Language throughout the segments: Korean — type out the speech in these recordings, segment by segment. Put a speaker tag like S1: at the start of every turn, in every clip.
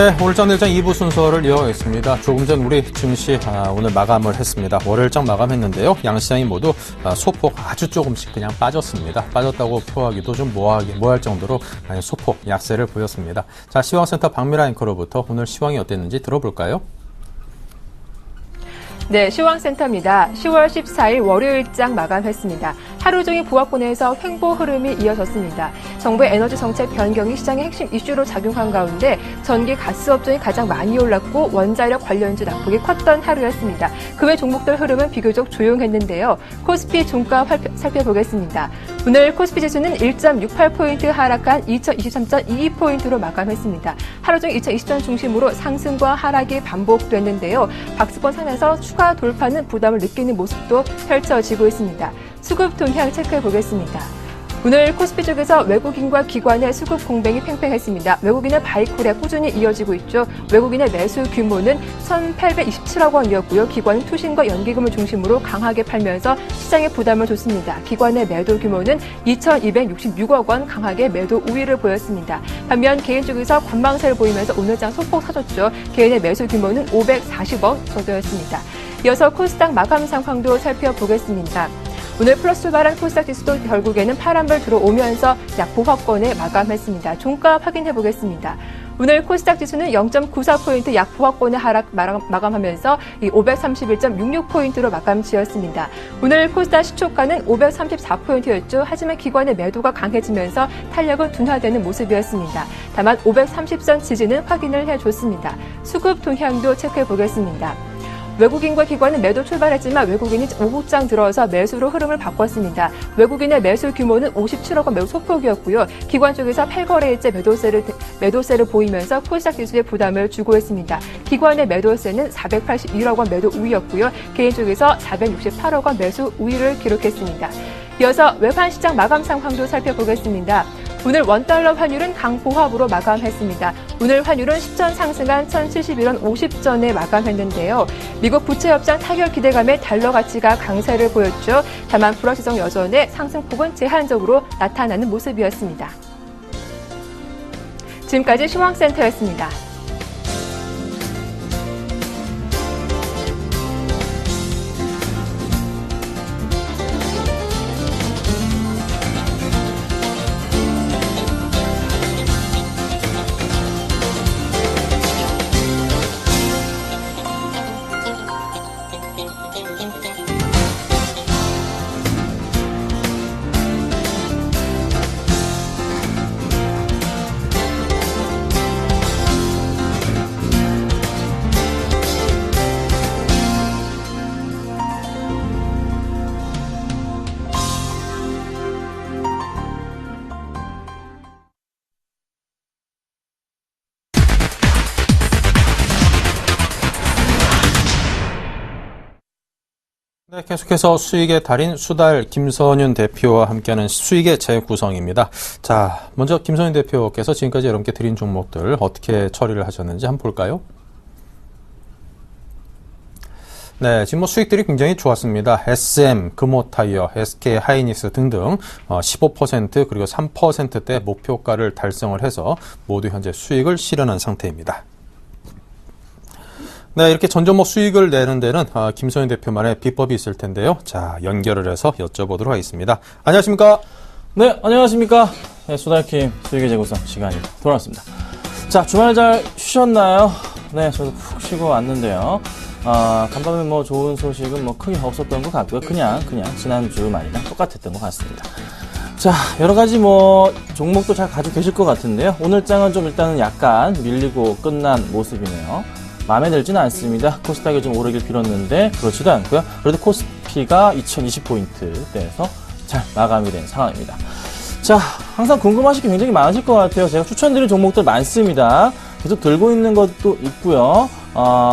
S1: 네, 오늘장 내일장 2부 순서를 이어가겠습니다. 조금 전 우리 증시 오늘 마감을 했습니다. 월요일장 마감했는데요. 양시장이 모두 소폭 아주 조금씩 그냥 빠졌습니다. 빠졌다고 표하기도 좀 뭐할 정도로 소폭 약세를 보였습니다. 자, 시황센터 박미라 앵커로부터 오늘 시황이 어땠는지 들어볼까요?
S2: 네, 시황센터입니다. 10월 14일 월요일장 마감했습니다. 하루 종일 부합권에서 횡보 흐름이 이어졌습니다. 정부의 에너지 정책 변경이 시장의 핵심 이슈로 작용한 가운데 전기 가스 업종이 가장 많이 올랐고 원자력 관련주 낙폭이 컸던 하루였습니다. 그 외 종목들 흐름은 비교적 조용했는데요. 코스피 종가 살펴보겠습니다. 오늘 코스피 지수는 1.68포인트 하락한 2023.22포인트로 마감했습니다. 하루 종일 2020전 중심으로 상승과 하락이 반복됐는데요. 박스권 상에서 추가 돌파는 부담을 느끼는 모습도 펼쳐지고 있습니다. 수급 동향 체크해 보겠습니다. 오늘 코스피 쪽에서 외국인과 기관의 수급 공백이 팽팽했습니다. 외국인의 바이콜에 꾸준히 이어지고 있죠. 외국인의 매수 규모는 1,827억 원이었고요. 기관은 투신과 연기금을 중심으로 강하게 팔면서 시장에 부담을 줬습니다. 기관의 매도 규모는 2,266억 원 강하게 매도 우위를 보였습니다. 반면 개인 쪽에서 관망세를 보이면서 오늘장 소폭 사줬죠. 개인의 매수 규모는 540억 정도였습니다. 이어서 코스닥 마감 상황도 살펴보겠습니다. 오늘 플러스 출발한 코스닥 지수도 결국에는 파란불 들어오면서 약 보합권에 마감했습니다. 종가 확인해 보겠습니다. 오늘 코스닥 지수는 0.94포인트 약 보합권의 하락 마감하면서 531.66포인트로 마감 지었습니다. 오늘 코스닥 시초가는 534포인트였죠. 하지만 기관의 매도가 강해지면서 탄력은 둔화되는 모습이었습니다. 다만 530선 지지는 확인을 해줬습니다. 수급 동향도 체크해 보겠습니다. 외국인과 기관은 매도 출발했지만 외국인이 오후장 들어서 매수로 흐름을 바꿨습니다. 외국인의 매수 규모는 57억 원 매우 소폭이었고요. 기관 쪽에서 8거래일째 매도세를 보이면서 코스닥 지수에 부담을 주고 있습니다. 기관의 매도세는 481억 원 매도 우위였고요. 개인 쪽에서 468억 원 매수 우위를 기록했습니다. 이어서 외환 시장 마감 상황도 살펴보겠습니다. 오늘 원달러 환율은 강보합으로 마감했습니다. 오늘 환율은 10전 상승한 1,071원 50전에 마감했는데요. 미국 부채 협상 타결 기대감에 달러 가치가 강세를 보였죠. 다만 불확실성 여전에 상승폭은 제한적으로 나타나는 모습이었습니다. 지금까지 시황센터였습니다.
S1: 네, 계속해서 수익의 달인 수달 김선윤 대표와 함께하는 수익의 재구성입니다. 자, 먼저 김선윤 대표께서 지금까지 여러분께 드린 종목들 어떻게 처리를 하셨는지 한번 볼까요? 네, 지금 수익들이 굉장히 좋았습니다. SM, 금호타이어, SK 하이닉스 등등 15% 그리고 3%대 목표가를 달성을 해서 모두 현재 수익을 실현한 상태입니다. 네, 이렇게 전 종목 수익을 내는 데는 김선윤 대표만의 비법이 있을 텐데요. 자, 연결을 해서 여쭤보도록 하겠습니다. 안녕하십니까?
S3: 네, 안녕하십니까? 네, 수달킴 수익의 재구성 시간이 돌아왔습니다. 자, 주말 잘 쉬셨나요? 네, 저도 푹 쉬고 왔는데요. 간밤에 좋은 소식은 크게 없었던 것 같고요. 그냥 지난주 말이랑 똑같았던 것 같습니다. 자, 여러 가지 종목도 잘 가지고 계실 것 같은데요. 오늘 장은 좀 일단은 약간 밀리고 끝난 모습이네요. 마음에 들지는 않습니다. 코스닥이 좀 오르길 빌었는데 그렇지도 않고요. 그래도 코스피가 2020포인트대에서 잘 마감이 된 상황입니다. 자, 항상 궁금하실 게 굉장히 많으실 것 같아요. 제가 추천드린 종목들 많습니다. 계속 들고 있는 것도 있고요.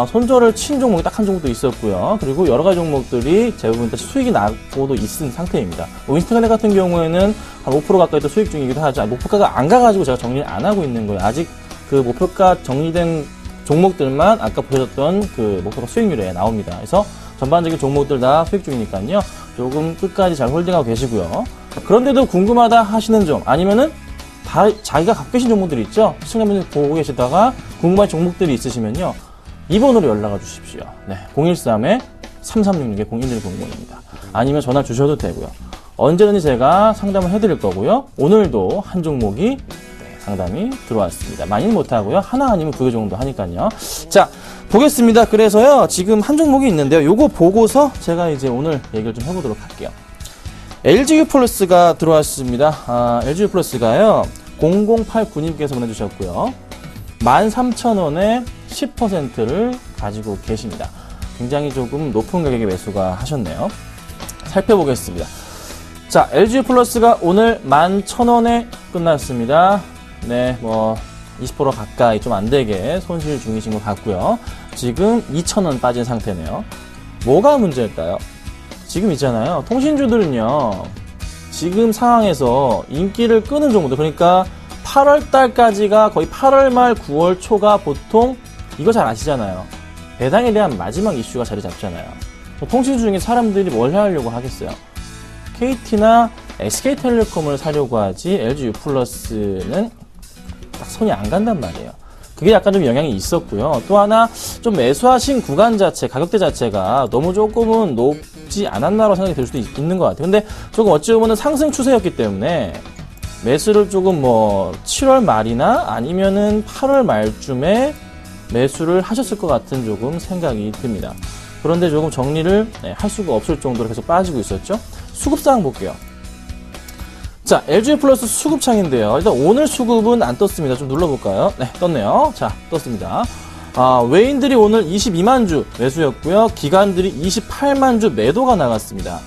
S3: 손절을 친 종목이 딱 한 종목도 있었고요. 그리고 여러 가지 종목들이 대부분 다 수익이 나고도 있은 상태입니다. 윈스턴 같은 경우에는 한 5% 가까이 또 수익 중이기도 하죠. 목표가가 안 가가지고 제가 정리를 안 하고 있는 거예요. 아직 그 목표가 정리된 종목들만 아까 보여줬던 그 목표가 수익률에 나옵니다. 그래서 전반적인 종목들 다 수익 중이니까요. 조금 끝까지 잘 홀딩하고 계시고요. 그런데도 궁금하다 하시는 점 아니면은 자기가 갖고 계신 종목들 있죠? 시청자분들 보고 계시다가 궁금한 종목들이 있으시면요. 이번으로 연락을 주십시오. 네, 013-3366-0110입니다. 아니면 전화 주셔도 되고요. 언제든지 제가 상담을 해드릴 거고요. 오늘도 한 종목이 상담이 들어왔습니다. 많이는 못하고요. 하나 아니면 2개 정도 하니까요. 자, 보겠습니다. 그래서요, 지금 한 종목이 있는데요. 요거 보고서 제가 이제 오늘 얘기를 좀 해보도록 할게요. LG유플러스가 들어왔습니다. LG유플러스가요, 0089님께서 보내주셨고요. 13,000원에 10%를 가지고 계십니다. 굉장히 조금 높은 가격에 매수가 하셨네요. 살펴보겠습니다. 자, LG유플러스가 오늘 11,000원에 끝났습니다. 네, 20% 가까이 좀 안 되게 손실 중이신 것 같고요. 지금 2,000원 빠진 상태네요. 뭐가 문제일까요? 지금 있잖아요. 통신주들은요, 지금 상황에서 인기를 끄는 종목들, 그러니까 8월 달까지가 거의 8월 말 9월 초가 보통 이거 잘 아시잖아요. 배당에 대한 마지막 이슈가 자리 잡잖아요. 통신주 중에 사람들이 뭘 하려고 하겠어요? KT나 SK텔레콤을 사려고 하지 LG유플러스는 딱 손이 안 간단 말이에요. 그게 약간 좀 영향이 있었고요. 또 하나 좀 매수하신 구간 자체, 가격대 자체가 너무 조금은 높지 않았나라고 생각이 들 수도 있는 것 같아요. 근데 조금 어찌 보면 상승 추세였기 때문에 매수를 조금 7월 말이나 아니면은 8월 말쯤에 매수를 하셨을 것 같은 조금 생각이 듭니다. 그런데 조금 정리를 할 수가 없을 정도로 계속 빠지고 있었죠. 수급사항 볼게요. 자, LG유플러스 수급창인데요. 일단 오늘 수급은 안 떴습니다. 좀 눌러볼까요? 네, 떴네요. 자, 떴습니다. 외인들이 오늘 22만 주 매수였고요. 기관들이 28만 주 매도가 나갔습니다.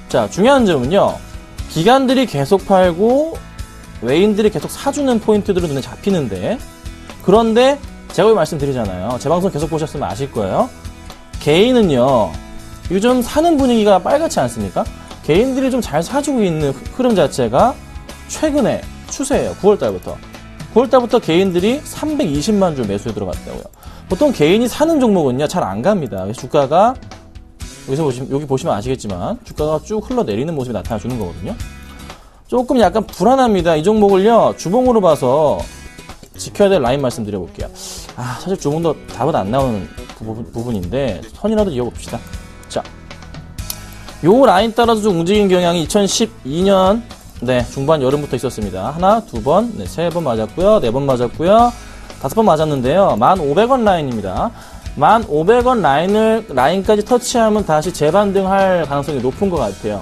S3: 자, 중요한 점은요. 기관들이 계속 팔고 외인들이 계속 사주는 포인트들은 눈에 잡히는데, 그런데 제가 왜 말씀드리잖아요. 제 방송 계속 보셨으면 아실 거예요. 개인은요, 요즘 사는 분위기가 빨갛지 않습니까? 개인들이 좀 잘 사주고 있는 흐름 자체가 최근에 추세예요. 9월달부터. 9월달부터 개인들이 320만 주 매수에 들어갔다고요. 보통 개인이 사는 종목은요, 잘 안 갑니다. 주가가, 여기 보시면 아시겠지만, 주가가 쭉 흘러내리는 모습이 나타나주는 거거든요. 조금 약간 불안합니다. 이 종목을요, 주봉으로 봐서 지켜야 될 라인 말씀드려볼게요. 사실 주봉도 답은 안 나오는 부분인데, 선이라도 이어봅시다. 자. 요 라인 따라서 좀 움직인 경향이 2012년 중반 여름부터 있었습니다. 하나, 두 번, 세 번 맞았고요. 네 번 맞았고요. 5번 맞았는데요. 1,500원 라인입니다. 1,500원 라인까지 터치하면 다시 재반등할 가능성이 높은 것 같아요.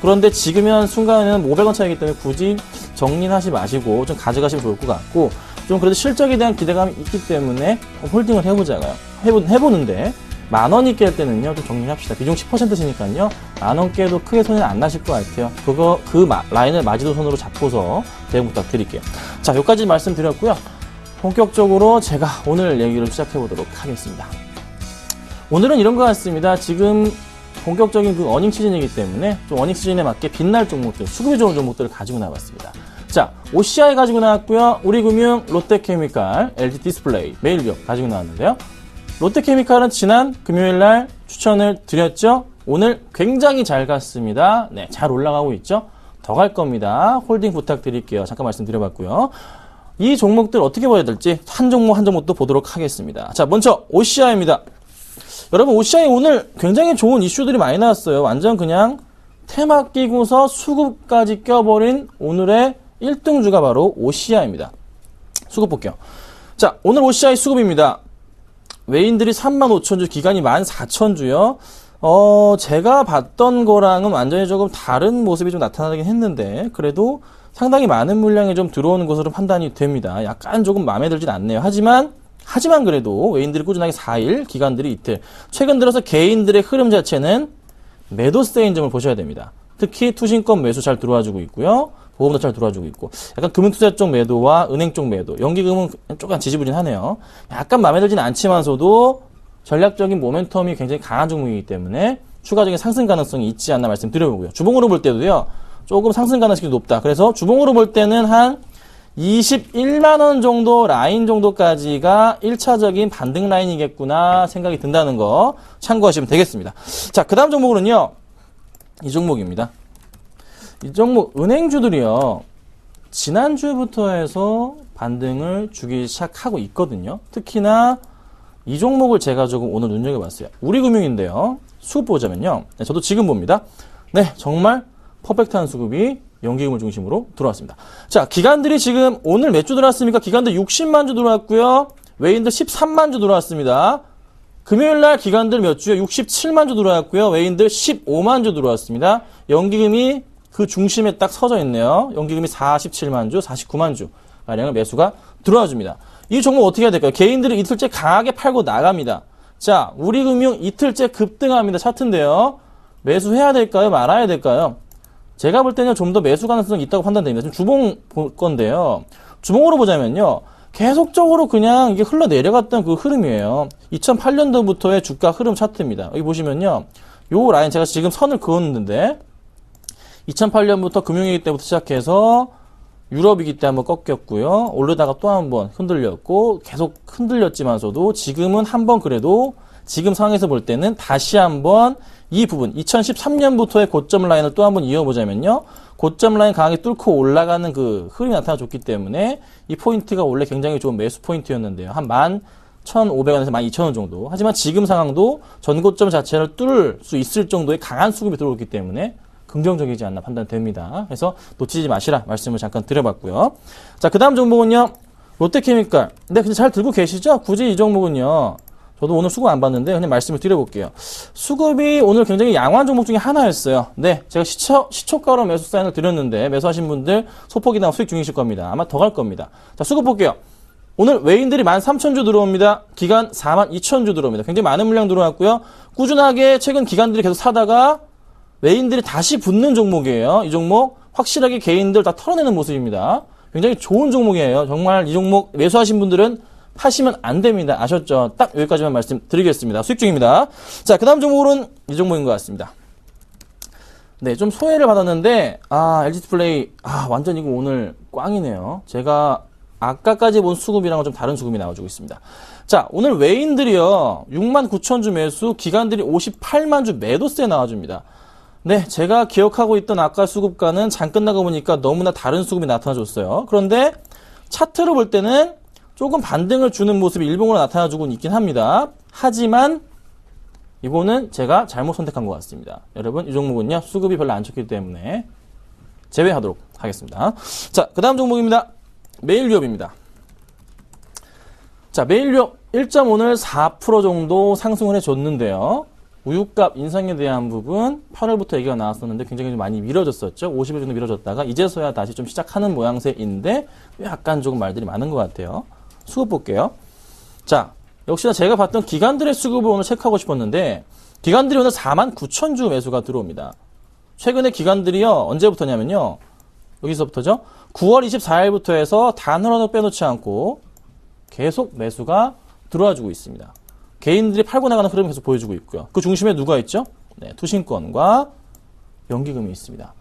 S3: 그런데 지금 순간에는 500원 차이기 때문에 굳이 정리는 하지 마시고 좀 가져가시면 좋을 것 같고, 좀 그래도 실적에 대한 기대감이 있기 때문에 홀딩을 해보자고요. 해보는데, 10,000원이 깰 때는요, 좀 정리합시다. 비중 10%시니까요, 10,000원 깨도 크게 손해는 안 나실 것 같아요. 그 라인을 마지노선으로 잡고서 대응 부탁드릴게요. 자, 여기까지 말씀드렸고요. 본격적으로 제가 오늘 얘기를 시작해보도록 하겠습니다. 오늘은 이런 것 같습니다. 지금 본격적인 그 어닝 시즌이기 때문에 좀 어닝 시즌에 맞게 빛날 종목들, 수급이 좋은 종목들을 가지고 나왔습니다. 자, OCI 가지고 나왔고요. 우리금융, 롯데케미칼, LG디스플레이, 메일기업 가지고 나왔는데요. 롯데케미칼은 지난 금요일날 추천을 드렸죠. 오늘 굉장히 잘 갔습니다. 네, 잘 올라가고 있죠. 더 갈 겁니다. 홀딩 부탁드릴게요. 잠깐 말씀드려봤고요. 이 종목들 어떻게 봐야 될지 한 종목 한 종목도 보도록 하겠습니다. 자, 먼저 OCI입니다. 여러분, OCI 오늘 굉장히 좋은 이슈들이 많이 나왔어요. 완전 그냥 테마 끼고서 수급까지 껴버린 오늘의 1등주가 바로 OCI입니다. 수급 볼게요. 자, 오늘 OCI 수급입니다. 외인들이 35,000주, 기관이 14,000주요. 제가 봤던 거랑은 완전히 조금 다른 모습이 좀 나타나긴 했는데, 그래도 상당히 많은 물량이 좀 들어오는 것으로 판단이 됩니다. 약간 조금 마음에 들진 않네요. 하지만 그래도 외인들이 꾸준하게 4일, 기관들이 이틀. 최근 들어서 개인들의 흐름 자체는 매도세인 점을 보셔야 됩니다. 특히 투신권 매수 잘 들어와주고 있고요. 보험도 잘 들어와주고 있고, 약간 금융투자 쪽 매도와 은행 쪽 매도, 연기금은 조금 지지부진하네요. 약간 마음에 들지는 않지만서도 전략적인 모멘텀이 굉장히 강한 종목이기 때문에 추가적인 상승 가능성이 있지 않나 말씀드려보고요. 주봉으로 볼 때도요, 조금 상승 가능성이 높다. 그래서 주봉으로 볼 때는 한 21만원 정도 라인 정도까지가 1차적인 반등 라인이겠구나 생각이 든다는 거 참고하시면 되겠습니다. 자, 그 다음 종목은요, 이 종목입니다. 이 종목 은행주들이요, 지난주부터 해서 반등을 주기 시작하고 있거든요. 특히나 이 종목을 제가 조금 오늘 눈여겨봤어요. 우리금융인데요. 수급 보자면요. 네, 저도 지금 봅니다. 네, 정말 퍼펙트한 수급이 연기금을 중심으로 들어왔습니다. 자, 기관들이 지금 오늘 몇 주 들어왔습니까? 기관들 60만 주 들어왔고요. 외인들 13만 주 들어왔습니다. 금요일날 기관들 몇 주요? 67만 주 들어왔고요. 외인들 15만 주 들어왔습니다. 연기금이 그 중심에 딱 서져 있네요. 연기금이 47만 주, 49만 주 가량을 매수가 들어와 줍니다. 이 종목 어떻게 해야 될까요? 개인들이 이틀째 강하게 팔고 나갑니다. 자, 우리금융 이틀째 급등합니다. 차트인데요. 매수해야 될까요? 말아야 될까요? 제가 볼 때는 좀 더 매수 가능성이 있다고 판단됩니다. 지금 주봉 볼 건데요. 주봉으로 보자면요. 계속적으로 그냥 이게 흘러내려갔던 그 흐름이에요. 2008년도부터의 주가 흐름 차트입니다. 여기 보시면요. 요 라인 제가 지금 선을 그었는데 2008년부터 금융위기 때부터 시작해서 유럽위기 때 한번 꺾였고요. 오르다가 또 한번 흔들렸고 계속 흔들렸지만서도 지금은 한번 그래도 지금 상황에서 볼 때는 다시 한번 이 부분 2013년부터의 고점 라인을 또 한번 이어보자면요. 고점 라인 강하게 뚫고 올라가는 그 흐름이 나타나줬기 때문에 이 포인트가 원래 굉장히 좋은 매수 포인트였는데요. 한 11,500원에서 12,000원 정도. 하지만 지금 상황도 전고점 자체를 뚫을 수 있을 정도의 강한 수급이 들어오기 때문에 긍정적이지 않나 판단됩니다. 그래서 놓치지 마시라 말씀을 잠깐 드려봤고요. 자, 그 다음 종목은요. 롯데케미칼. 네, 근데 잘 들고 계시죠? 굳이 이 종목은요. 저도 오늘 수급 안 봤는데 그냥 말씀을 드려볼게요. 수급이 오늘 굉장히 양호한 종목 중에 하나였어요. 네, 제가 시초가로 매수 사인을 드렸는데 매수하신 분들 소폭이나 수익 중이실 겁니다. 아마 더 갈 겁니다. 자, 수급 볼게요. 오늘 외인들이 13,000주 들어옵니다. 기간 42,000주 들어옵니다. 굉장히 많은 물량 들어왔고요. 꾸준하게 최근 기간들이 계속 사다가 외인들이 다시 붙는 종목이에요. 이 종목 확실하게 개인들 다 털어내는 모습입니다. 굉장히 좋은 종목이에요. 정말 이 종목 매수하신 분들은 하시면 안 됩니다. 아셨죠? 딱 여기까지만 말씀드리겠습니다. 수익 중입니다. 자, 그 다음 종목은 이 종목인 것 같습니다. 네, 좀 소외를 받았는데 LG디스플레이 완전 이거 오늘 꽝이네요. 제가 아까까지 본 수급이랑은 좀 다른 수급이 나와주고 있습니다. 자, 오늘 외인들이요 69,000주 매수, 기관들이 58만 주 매도세 나와줍니다. 네, 제가 기억하고 있던 아까 수급과는 장 끝나고 보니까 너무나 다른 수급이 나타나줬어요. 그런데 차트로 볼 때는 조금 반등을 주는 모습이 일봉으로 나타나주고 있긴 합니다. 하지만 이거는 제가 잘못 선택한 것 같습니다. 여러분, 이 종목은요 수급이 별로 안 좋기 때문에 제외하도록 하겠습니다. 자, 그 다음 종목입니다. 메일유업입니다. 자, 메일유업 1.5는 4% 정도 상승을 해줬는데요. 우유값 인상에 대한 부분 8월부터 얘기가 나왔었는데 굉장히 좀 많이 미뤄졌었죠. 50일 정도 미뤄졌다가 이제서야 다시 좀 시작하는 모양새인데 약간 조금 말들이 많은 것 같아요. 수급 볼게요. 자, 역시나 제가 봤던 기관들의 수급을 오늘 체크하고 싶었는데 기관들이 오늘 49,000주 매수가 들어옵니다. 최근에 기관들이요 언제부터냐면요. 여기서부터죠. 9월 24일부터 해서 단 하나도 빼놓지 않고 계속 매수가 들어와주고 있습니다. 개인들이 팔고 나가는 흐름을 계속 보여주고 있고요. 그 중심에 누가 있죠? 네, 투신권과 연기금이 있습니다.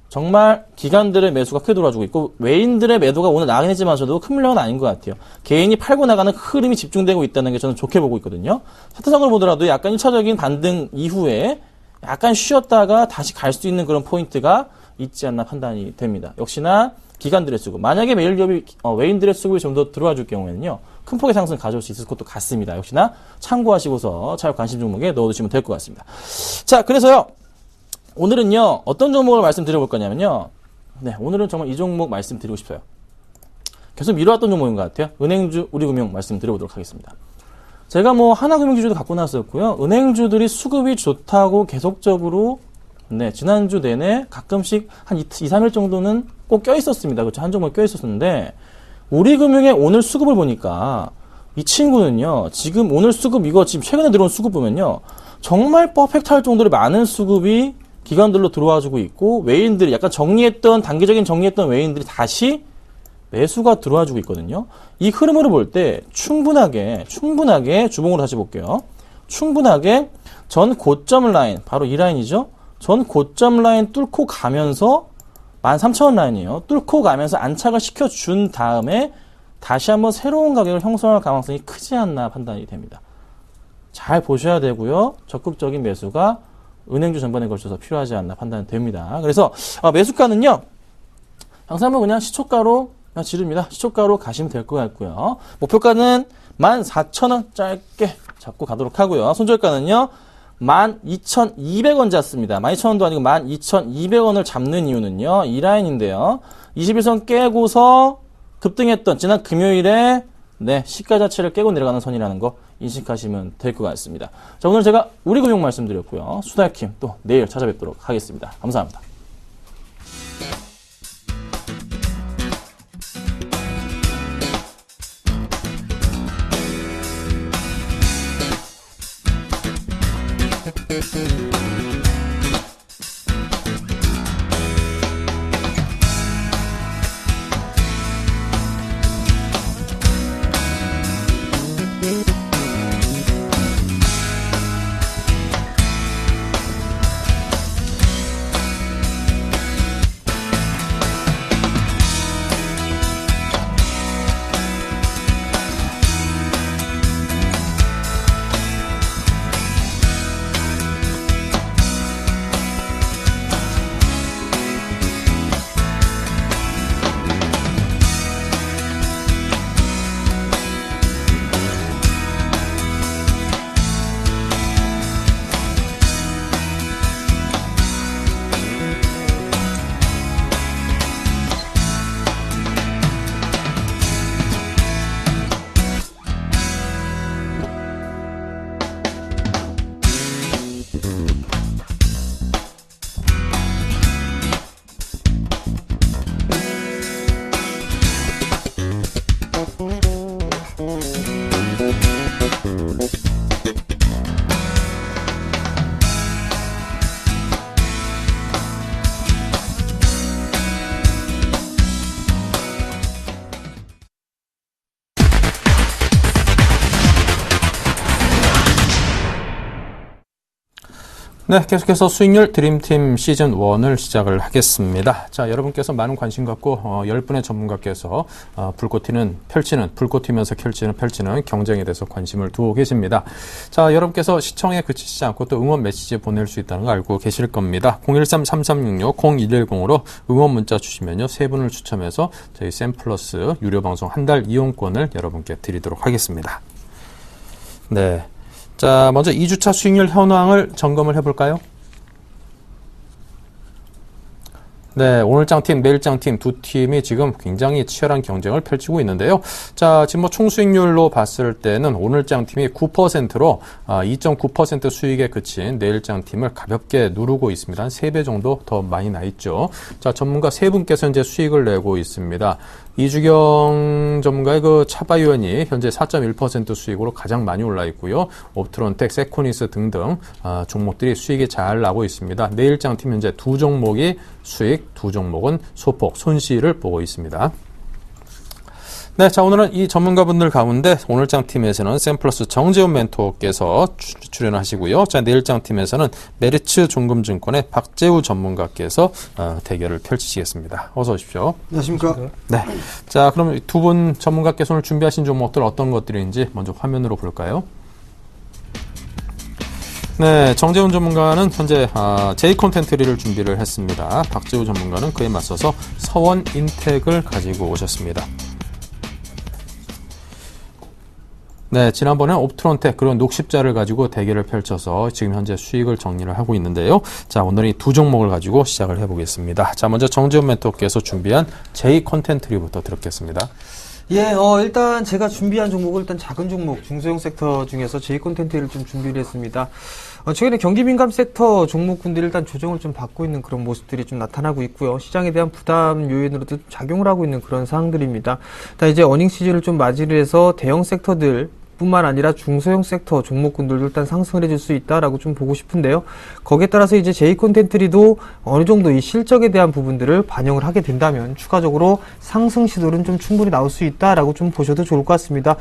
S3: 정말 기관들의 매수가 크게 들어와주고 있고 외인들의 매도가 오늘 나가긴 했지만서도 큰 물량은 아닌 것 같아요. 개인이 팔고 나가는 흐름이 집중되고 있다는 게 저는 좋게 보고 있거든요. 차트상으로 보더라도 약간 1차적인 반등 이후에 약간 쉬었다가 다시 갈 수 있는 그런 포인트가 있지 않나 판단이 됩니다. 역시나 기관들의 수급. 만약에 메일기업이 외인들의 수급이 좀 더 들어와 줄 경우에는요. 큰 폭의 상승 가져올 수 있을 것도 같습니다. 역시나 참고하시고서 차익 관심 종목에 넣어두시면 될 것 같습니다. 자, 그래서요. 오늘은요. 어떤 종목을 말씀드려볼 거냐면요. 네, 오늘은 정말 이 종목 말씀드리고 싶어요. 계속 미뤄왔던 종목인 것 같아요. 은행주, 우리금융 말씀드려보도록 하겠습니다. 제가 하나금융지주도 갖고 나왔었고요. 은행주들이 수급이 좋다고 계속적으로 네, 지난주 내내 가끔씩 한 2, 3일 정도는 꼭 껴있었습니다. 그렇죠. 한 종목 껴있었는데, 우리금융의 오늘 수급을 보니까, 이 친구는요, 지금 오늘 수급, 이거 지금 최근에 들어온 수급 보면요, 정말 퍼펙트할 정도로 많은 수급이 기관들로 들어와주고 있고, 외인들이 약간 단기적인 정리했던 외인들이 다시 매수가 들어와주고 있거든요. 이 흐름으로 볼 때 충분하게 주봉으로 다시 볼게요. 충분하게 전 고점 라인, 바로 이 라인이죠. 전 고점 라인 뚫고 가면서 13,000원 라인이에요. 뚫고 가면서 안착을 시켜준 다음에 다시 한번 새로운 가격을 형성할 가능성이 크지 않나 판단이 됩니다. 잘 보셔야 되고요. 적극적인 매수가 은행주 전반에 걸쳐서 필요하지 않나 판단됩니다. 그래서 매수가는요. 양산은 그냥 시초가로 그냥 지릅니다. 시초가로 가시면 될 것 같고요. 목표가는 14,000원 짧게 잡고 가도록 하고요. 손절가는요. 12,200원 잡습니다. 12,000원도 아니고 12,200원을 잡는 이유는요. 이 라인인데요. 21선 깨고서 급등했던 지난 금요일에 시가 자체를 깨고 내려가는 선이라는 거 인식하시면 될 것 같습니다. 자, 오늘 제가 우리금융 말씀드렸고요. 수다킴 또 내일 찾아뵙도록 하겠습니다. 감사합니다.
S1: 네, 계속해서 수익률 드림팀 시즌 1을 시작을 하겠습니다. 자, 여러분께서 많은 관심 갖고 10분의 전문가께서 불꽃 튀면서 펼치는 경쟁에 대해서 관심을 두고 계십니다. 자, 여러분께서 시청에 그치지 않고 또 응원 메시지 보낼 수 있다는 거 알고 계실 겁니다. 013-3366-0110으로 응원 문자 주시면요, 3분을 추첨해서 저희 샘플러스 유료 방송 한 달 이용권을 여러분께 드리도록 하겠습니다. 네. 자, 먼저 2주차 수익률 현황을 점검을 해볼까요? 네, 오늘장 팀, 내일장 팀 두 팀이 지금 굉장히 치열한 경쟁을 펼치고 있는데요. 자, 지금 총수익률로 봤을 때는 오늘장 팀이 9%로 2.9% 수익에 그친 내일장 팀을 가볍게 누르고 있습니다. 한 3배 정도 더 많이 나 있죠. 자, 전문가 3분께서 현재 수익을 내고 있습니다. 이주경 전문가의 그 차바이원이 현재 4.1% 수익으로 가장 많이 올라 있고요. 옵트론텍, 세코니스 등등 종목들이 수익이 잘 나고 있습니다. 내일장 팀 현재 두 종목이 수익, 두 종목은 소폭 손실을 보고 있습니다. 네, 자, 오늘은 이 전문가분들 가운데 오늘장 팀에서는 샘플러스 정재훈 멘토께서 출연하시고요. 자, 내일장 팀에서는 메리츠 종금증권의 박재우 전문가께서 대결을 펼치시겠습니다. 어서 오십시오.
S4: 안녕하십니까.
S1: 네. 자, 그럼 두 분 전문가께서 오늘 준비하신 종목들 어떤 것들인지 먼저 화면으로 볼까요? 네, 정재훈 전문가는 현재 J 콘텐트리를 준비를 했습니다. 박재우 전문가는 그에 맞서서 서원 인텍을 가지고 오셨습니다. 네, 지난번에 옵트론텍 그런 녹십자를 가지고 대결을 펼쳐서 지금 현재 수익을 정리를 하고 있는데요. 자, 오늘 이 두 종목을 가지고 시작을 해보겠습니다. 자, 먼저 정재훈 멘토께서 준비한 J 콘텐트리부터 들었겠습니다.
S4: 예, 일단 제가 준비한 종목은 일단 작은 종목, 중소형 섹터 중에서 J 콘텐트를 좀 준비를 했습니다. 최근에 경기 민감 섹터 종목군들이 일단 조정을 좀 받고 있는 그런 모습들이 좀 나타나고 있고요. 시장에 대한 부담 요인으로도 작용을 하고 있는 그런 사항들입니다. 일단 이제 어닝 시즌을 좀 맞이를 해서 대형 섹터들 뿐만 아니라 중소형 섹터 종목군들도 일단 상승을 해줄 수 있다라고 좀 보고 싶은데요. 거기에 따라서 이제 J 콘텐트리도 어느 정도 이 실적에 대한 부분들을 반영을 하게 된다면 추가적으로 상승 시도는 좀 충분히 나올 수 있다라고 좀 보셔도 좋을 것 같습니다.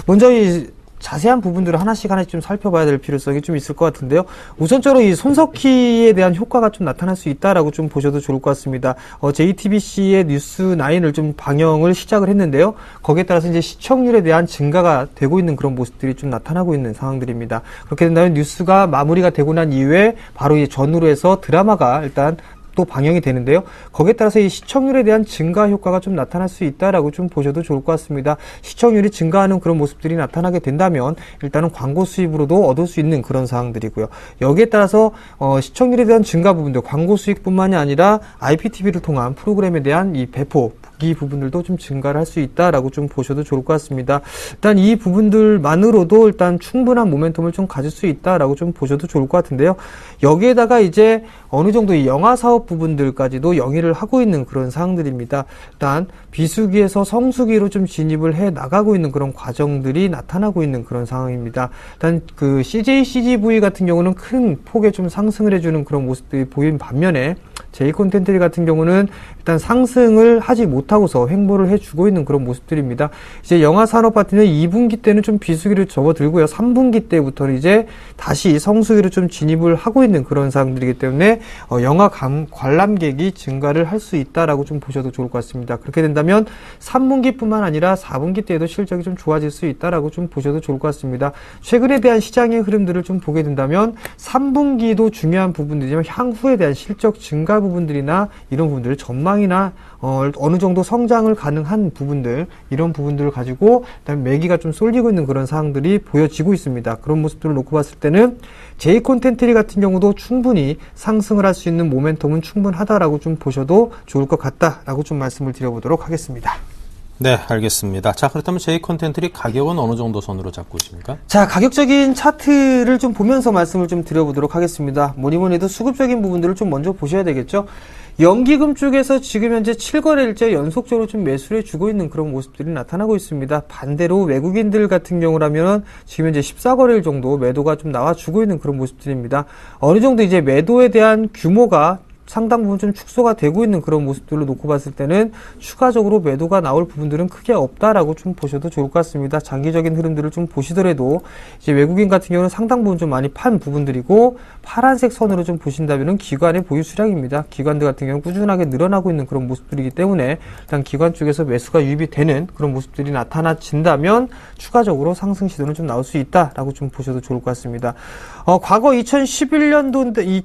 S4: 먼저 이 자세한 부분들을 하나씩 좀 살펴봐야 될 필요성이 좀 있을 것 같은데요. 우선적으로 이 손석희에 대한 효과가 좀 나타날 수 있다라고 좀 보셔도 좋을 것 같습니다. JTBC의 뉴스9을 좀 방영을 시작을 했는데요. 거기에 따라서 이제 시청률에 대한 증가가 되고 있는 그런 모습들이 좀 나타나고 있는 상황들입니다. 그렇게 된다면 뉴스가 마무리가 되고 난 이후에 바로 이 전후로 해서 드라마가 일단 또 방영이 되는데요. 거기에 따라서 이 시청률에 대한 증가 효과가 좀 나타날 수 있다라고 좀 보셔도 좋을 것 같습니다. 시청률이 증가하는 그런 모습들이 나타나게 된다면 일단은 광고 수입으로도 얻을 수 있는 그런 사항들이고요. 여기에 따라서 시청률에 대한 증가 부분들, 광고 수익뿐만이 아니라 IPTV를 통한 프로그램에 대한 이 배포, 이 부분들도 좀 증가를 할 수 있다라고 좀 보셔도 좋을 것 같습니다. 일단 이 부분들만으로도 일단 충분한 모멘텀을 좀 가질 수 있다라고 좀 보셔도 좋을 것 같은데요. 여기에다가 이제 어느 정도 이 영화 사업 부분들까지도 영위를 하고 있는 그런 사항들입니다. 일단 비수기에서 성수기로 좀 진입을 해 나가고 있는 그런 과정들이 나타나고 있는 그런 상황입니다. 일단 그 CJ CGV 같은 경우는 큰 폭의 좀 상승을 해주는 그런 모습들이 보인 반면에 J콘텐츠 같은 경우는 일단 상승을 하지 못하고서 횡보를 해주고 있는 그런 모습들입니다. 이제 영화 산업 파트는 2분기 때는 좀 비수기를 접어들고요. 3분기 때부터는 이제 다시 성수기로 좀 진입을 하고 있는 그런 상황들이기 때문에 영화 관람객이 증가를 할 수 있다라고 좀 보셔도 좋을 것 같습니다. 그렇게 된다면 3분기뿐만 아니라 4분기 때에도 실적이 좀 좋아질 수 있다라고 좀 보셔도 좋을 것 같습니다. 최근에 대한 시장의 흐름들을 좀 보게 된다면 3분기도 중요한 부분들이지만 향후에 대한 실적 증가 부분들이나 이런 부분들, 전망이나 어느 정도 성장을 가능한 부분들, 이런 부분들을 가지고 일단 매기가 좀 쏠리고 있는 그런 상황들이 보여지고 있습니다. 그런 모습들을 놓고 봤을 때는 J콘텐츠 같은 경우도 충분히 상승을 할 수 있는 모멘텀은 충분하다라고 좀 보셔도 좋을 것 같다라고 좀 말씀을 드려보도록 하겠습니다.
S1: 네, 알겠습니다. 자, 그렇다면 J콘텐츠 가격은 어느 정도 선으로 잡고 있습니까?
S4: 자, 가격적인 차트를 좀 보면서 말씀을 좀 드려보도록 하겠습니다. 뭐니 해도 수급적인 부분들을 좀 먼저 보셔야 되겠죠. 연기금 쪽에서 지금 현재 7거래일째 연속적으로 좀 매수를 해주고 있는 그런 모습들이 나타나고 있습니다. 반대로 외국인들 같은 경우라면 지금 현재 14거래일 정도 매도가 좀 나와주고 있는 그런 모습들입니다. 어느 정도 이제 매도에 대한 규모가 상당 부분 좀 축소가 되고 있는 그런 모습들로 놓고 봤을 때는 추가적으로 매도가 나올 부분들은 크게 없다라고 좀 보셔도 좋을 것 같습니다. 장기적인 흐름들을 좀 보시더라도 이제 외국인 같은 경우는 상당 부분 좀 많이 판 부분들이고 파란색 선으로 좀 보신다면은 기관의 보유 수량입니다. 기관들 같은 경우는 꾸준하게 늘어나고 있는 그런 모습들이기 때문에 일단 기관 쪽에서 매수가 유입이 되는 그런 모습들이 나타나진다면 추가적으로 상승 시도는 좀 나올 수 있다라고 좀 보셔도 좋을 것 같습니다. 과거 2011년도에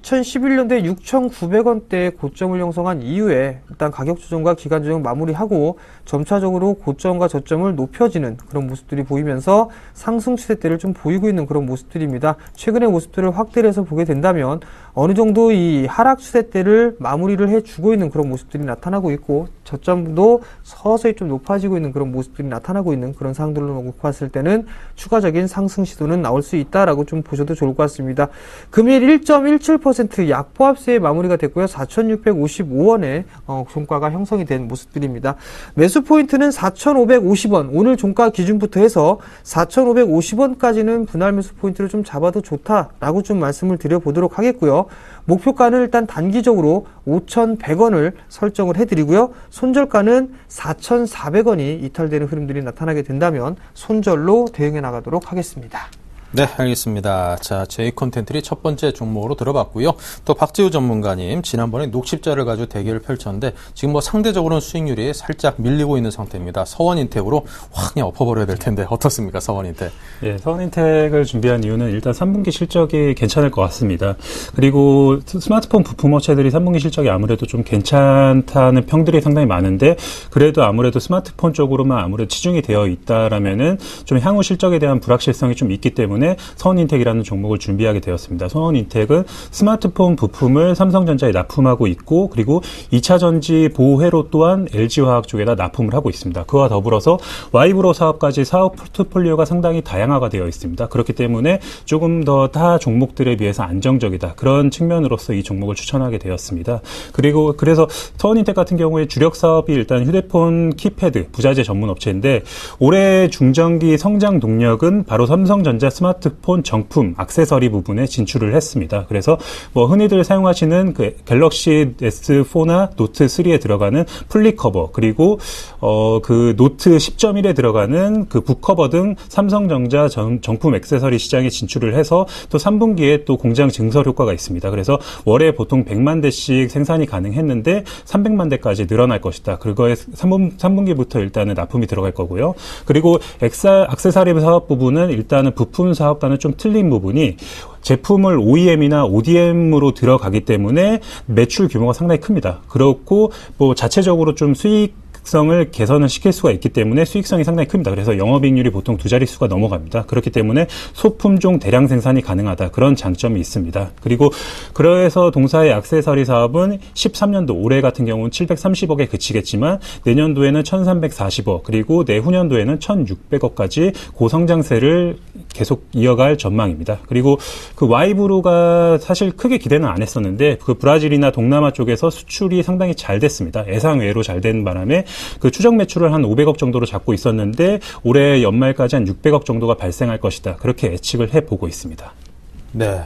S4: 6,900원대의 고점을 형성한 이후에 일단 가격 조정과 기간 조정 마무리하고 점차적으로 고점과 저점을 높여지는 그런 모습들이 보이면서 상승 추세대를 좀 보이고 있는 그런 모습들입니다. 최근의 모습들을 확대를 해서 보게 된다면 어느 정도 이 하락 추세대를 마무리를 해주고 있는 그런 모습들이 나타나고 있고 저점도 서서히 좀 높아지고 있는 그런 모습들이 나타나고 있는 그런 상황들로 놓고 봤을 때는 추가적인 상승 시도는 나올 수 있다라고 좀 보셔도 좋을 것 같습니다. 금일 1.17% 약보합세에 마무리가 됐고요. 4,655원에 종가가 형성이 된 모습들입니다. 매수 포인트는 4,550원, 오늘 종가 기준부터 해서 4,550원까지는 분할 매수 포인트를 좀 잡아도 좋다라고 좀 말씀을 드려보도록 하겠고요. 목표가는 일단 단기적으로 5,100원을 설정을 해드리고요. 손절가는 4,400원이 이탈되는 흐름들이 나타나게 된다면 손절로 대응해 나가도록 하겠습니다.
S1: 네, 알겠습니다. 자, J콘텐츠 첫 번째 종목으로 들어봤고요. 또 박지우 전문가님, 지난번에 녹십자를 가지고 대결을 펼쳤는데 지금 뭐 상대적으로는 수익률이 살짝 밀리고 있는 상태입니다. 서원인텍으로 확 그냥 엎어버려야 될 텐데 어떻습니까, 서원인텍?
S5: 예, 서원인텍을 준비한 이유는 일단 3분기 실적이 괜찮을 것 같습니다. 그리고 스마트폰 부품 업체들이 3분기 실적이 아무래도 좀 괜찮다는 평들이 상당히 많은데 그래도 아무래도 스마트폰 쪽으로만 아무래도 치중이 되어 있다라면은 좀 향후 실적에 대한 불확실성이 좀 있기 때문에 서원인텍이라는 종목을 준비하게 되었습니다. 서원인텍은 스마트폰 부품을 삼성전자에 납품하고 있고 그리고 2차 전지 보호회로 또한 LG화학 쪽에다 납품을 하고 있습니다. 그와 더불어서 와이브로 사업까지 사업 포트폴리오가 상당히 다양화가 되어 있습니다. 그렇기 때문에 조금 더 타 종목들에 비해서 안정적이다. 그런 측면으로서 이 종목을 추천하게 되었습니다. 그리고 그래서 서원인텍 같은 경우에 주력 사업이 일단 휴대폰 키패드 부자재 전문 업체인데 올해 중장기 성장 동력은 바로 삼성전자 스마트폰 정품 액세서리 부분에 진출을 했습니다. 그래서 뭐 흔히들 사용하시는 그 갤럭시 S4나 노트 3에 들어가는 플립 커버 그리고 그 노트 10.1에 들어가는 그 북커버 등 삼성전자 정품 액세서리 시장에 진출을 해서 또 3분기에 또 공장 증설 효과가 있습니다. 그래서 월에 보통 100만 대씩 생산이 가능했는데 300만 대까지 늘어날 것이다. 그거에 3분기부터 일단은 납품이 들어갈 거고요. 그리고 액세서리 사업 부분은 일단은 부품 사업과는 좀 틀린 부분이 제품을 OEM이나 ODM으로 들어가기 때문에 매출 규모가 상당히 큽니다. 그렇고 뭐 자체적으로 좀 수익성을 개선을 시킬 수가 있기 때문에 수익성이 상당히 큽니다. 그래서 영업이익률이 보통 2자릿수가 넘어갑니다. 그렇기 때문에 소품종 대량 생산이 가능하다. 그런 장점이 있습니다. 그리고 그래서 동사의 액세서리 사업은 13년도 올해 같은 경우는 730억에 그치겠지만 내년도에는 1340억 그리고 내후년도에는 1600억까지 고성장세를 계속 이어갈 전망입니다. 그리고 그 와이브루가 사실 크게 기대는 안 했었는데 그 브라질이나 동남아 쪽에서 수출이 상당히 잘 됐습니다. 예상외로 잘 된 바람에 그 추정 매출을 한 500억 정도로 잡고 있었는데 올해 연말까지 한 600억 정도가 발생할 것이다. 그렇게 예측을 해보고 있습니다.
S1: 네.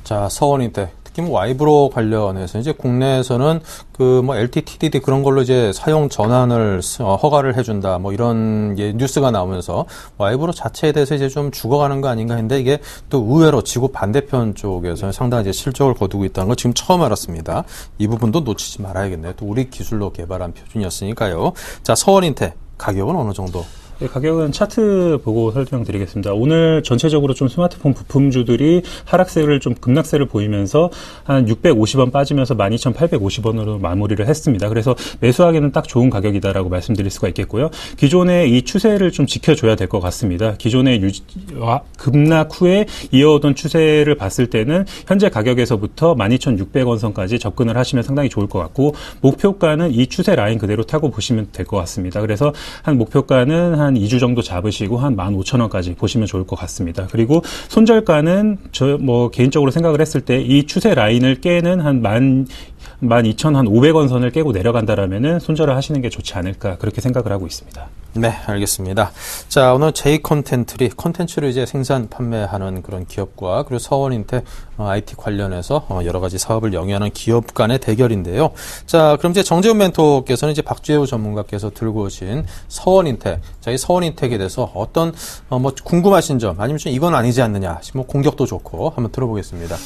S1: 자, 서원인텍. 특히 뭐 와이브로 관련해서 이제 국내에서는 그 뭐 LT, TDD 그런 걸로 이제 사용 전환을 허가를 해준다. 뭐 이런 뉴스가 나오면서 와이브로 자체에 대해서 이제 좀 죽어가는 거 아닌가 했는데 이게 또 의외로 지구 반대편 쪽에서 상당히 이제 실적을 거두고 있다는 걸 지금 처음 알았습니다. 이 부분도 놓치지 말아야겠네요. 또 우리 기술로 개발한 표준이었으니까요. 자, 서원인텍 가격은 어느 정도?
S5: 네, 가격은 차트 보고 설명드리겠습니다. 오늘 전체적으로 좀 스마트폰 부품주들이 하락세를 좀 급락세를 보이면서 한 650원 빠지면서 12,850원으로 마무리를 했습니다. 그래서 매수하기는 딱 좋은 가격이다라고 말씀드릴 수가 있겠고요. 기존의 이 추세를 좀 지켜줘야 될 것 같습니다. 기존의 급락 후에 이어오던 추세를 봤을 때는 현재 가격에서부터 12,600원 선까지 접근을 하시면 상당히 좋을 것 같고 목표가는 이 추세 라인 그대로 타고 보시면 될 것 같습니다. 그래서 한 목표가는 한 2주 정도 잡으시고 한 15,000원까지 보시면 좋을 것 같습니다. 그리고 손절가는 저 뭐 개인적으로 생각을 했을 때 이 추세 라인을 깨는 한 12,500원 선을 깨고 내려간다라면은 손절을 하시는 게 좋지 않을까 그렇게 생각을 하고 있습니다.
S1: 네, 알겠습니다. 자, 오늘 J콘텐트리 콘텐츠를 이제 생산 판매하는 그런 기업과 그리고 서원인텍 IT 관련해서 여러 가지 사업을 영위하는 기업 간의 대결인데요. 자, 그럼 이제 정재훈 멘토께서는 이제 박주혜우 전문가께서 들고 오신 서원인텍, 자, 이 서원인텍에 대해서 어떤 뭐 궁금하신 점 아니면 좀 이건 아니지 않느냐, 뭐 공격도 좋고 한번 들어보겠습니다.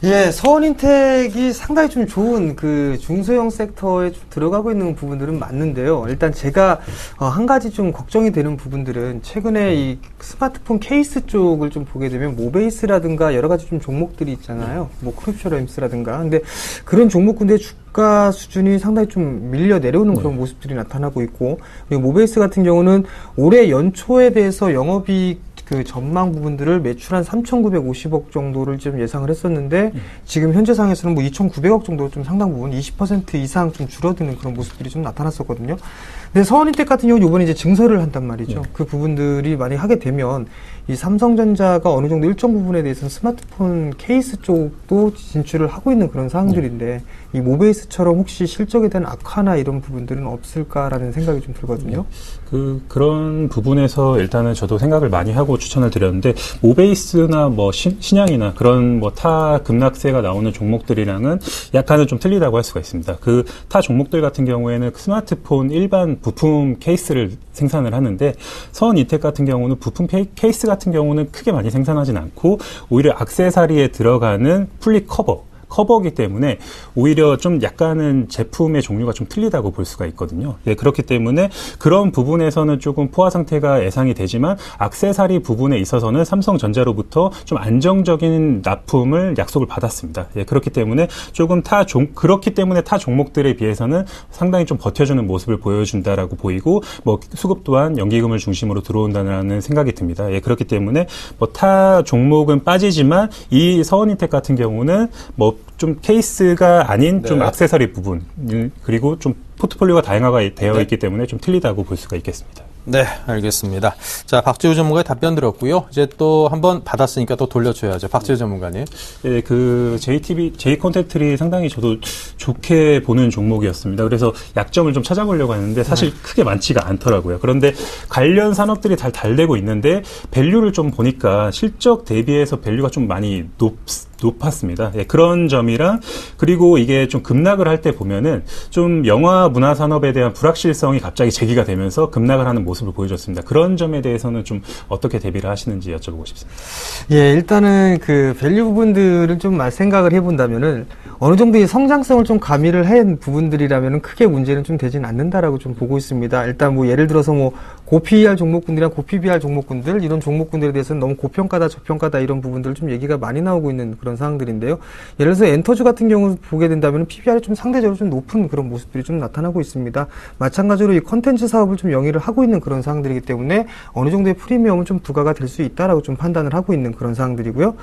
S4: 예, 서원인텍이 상당히 좀 좋은 그 중소형 섹터에 좀 들어가고 있는 부분들은 맞는데요. 일단 제가 한 가지 좀 걱정이 되는 부분들은 최근에 이 스마트폰 케이스 쪽을 좀 보게 되면 모베이스라든가 여러 가지 좀 종목들이 있잖아요. 뭐 크립쇼램스라든가. 근데 그런 종목군들의 주가 수준이 상당히 좀 밀려 내려오는 그런 모습들이 나타나고 있고, 그리고 모베이스 같은 경우는 올해 연초에 대해서 영업이익 그 전망 부분들을 매출 한 3,950억 정도를 좀 예상을 했었는데 지금 현재 상에서는 뭐 2,900억 정도 좀 상당 부분 20% 이상 좀 줄어드는 그런 모습들이 좀 나타났었거든요. 근데 서원인텍 같은 경우는 이번에 이제 증설을 한단 말이죠. 그 부분들이 만약 하게 되면 이 삼성전자가 어느 정도 일정 부분에 대해서는 스마트폰 케이스 쪽도 진출을 하고 있는 그런 상황들인데 이 모베이스처럼 혹시 실적에 대한 악화나 이런 부분들은 없을까라는 생각이 좀 들거든요.
S5: 그런 부분에서 일단은 저도 생각을 많이 하고 추천을 드렸는데 모베이스나 뭐 신양이나 그런 뭐 타 급락세가 나오는 종목들이랑은 약간은 좀 틀리다고 할 수가 있습니다. 그 타 종목들 같은 경우에는 스마트폰 일반 부품 케이스를 생산을 하는데 서원인텍 같은 경우는 부품 케이스 같은 경우는 크게 많이 생산하진 않고 오히려 액세서리에 들어가는 플립 커버이기 때문에 오히려 좀 약간은 제품의 종류가 좀 틀리다고 볼 수가 있거든요. 네, 그렇기 때문에 그런 부분에서는 조금 포화 상태가 예상이 되지만 액세서리 부분에 있어서는 삼성전자로부터 좀 안정적인 납품을 약속을 받았습니다. 예, 그렇기 때문에 조금 그렇기 때문에 타 종목들에 비해서는 상당히 좀 버텨주는 모습을 보여준다라고 보이고 뭐 수급 또한 연기금을 중심으로 들어온다는 생각이 듭니다. 예, 그렇기 때문에 뭐 타 종목은 빠지지만 이 서원인텍 같은 경우는 뭐 좀 케이스가 아닌 좀 액세서리 부분 그리고 좀 포트폴리오가 다양화가 되어 있기 때문에 좀 틀리다고 볼 수가 있겠습니다.
S1: 네, 알겠습니다. 자, 박지우 전문가의 답변 들었고요. 이제 또 한번 받았으니까 또 돌려줘야죠. 박지우 전문가님.
S5: 네, 그 J콘텐트리 상당히 저도 좋게 보는 종목이었습니다. 그래서 약점을 좀 찾아보려고 했는데 사실 크게 많지가 않더라고요. 그런데 관련 산업들이 잘 되고 있는데 밸류를 좀 보니까 실적 대비해서 밸류가 좀 많이 높았습니다. 예, 그런 점이랑 그리고 이게 좀 급락을 할 때 보면은 좀 영화 문화 산업에 대한 불확실성이 갑자기 제기가 되면서 급락을 하는 모습 모습을 보여줬습니다. 그런 점에 대해서는 좀 어떻게 대비를 하시는지 여쭤보고 싶습니다.
S4: 예, 일단은 그 밸류 부분들을 좀 생각을 해본다면은 어느 정도의 성장성을 좀 가미를 한 부분들이라면은 크게 문제는 좀 되진 않는다라고 좀 보고 있습니다. 일단 뭐 예를 들어서 뭐 고PER 종목군들이나 고PBR 종목군들 이런 종목군들에 대해서는 너무 고평가다 저평가다 이런 부분들 좀 얘기가 많이 나오고 있는 그런 상황들인데요. 예를 들어서 엔터주 같은 경우 보게 된다면 PBR이 좀 상대적으로 좀 높은 그런 모습들이 좀 나타나고 있습니다. 마찬가지로 이 컨텐츠 사업을 좀 영위를 하고 있는 그런 상황들이기 때문에 어느 정도의 프리미엄은 좀 부과가 될 수 있다라고 좀 판단을 하고 있는 그런 상황들이고요.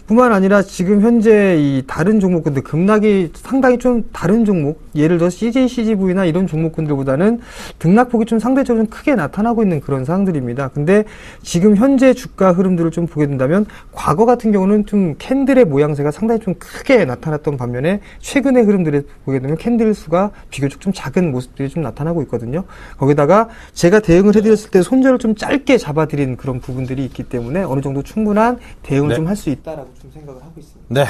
S4: 뿐만 아니라 지금 현재 이 다른 종목군들 급락이 상당히 좀 다른 종목, 예를 들어 CJ, CGV나 이런 종목군들보다는 등락폭이 좀 상대적으로 좀 크게 나타나고 있는 그런 상황들입니다. 근데 지금 현재 주가 흐름들을 좀 보게 된다면 과거 같은 경우는 좀 캔들의 모양새가 상당히 좀 크게 나타났던 반면에 최근의 흐름들을 보게 되면 캔들 수가 비교적 좀 작은 모습들이 좀 나타나고 있거든요. 거기다가 제가 대응을 해드렸을 때 손절을 좀 짧게 잡아드린 그런 부분들이 있기 때문에 어느 정도 충분한 대응을 좀 할 수 있다라고 좀 생각을 하고 있습니다.
S1: 네.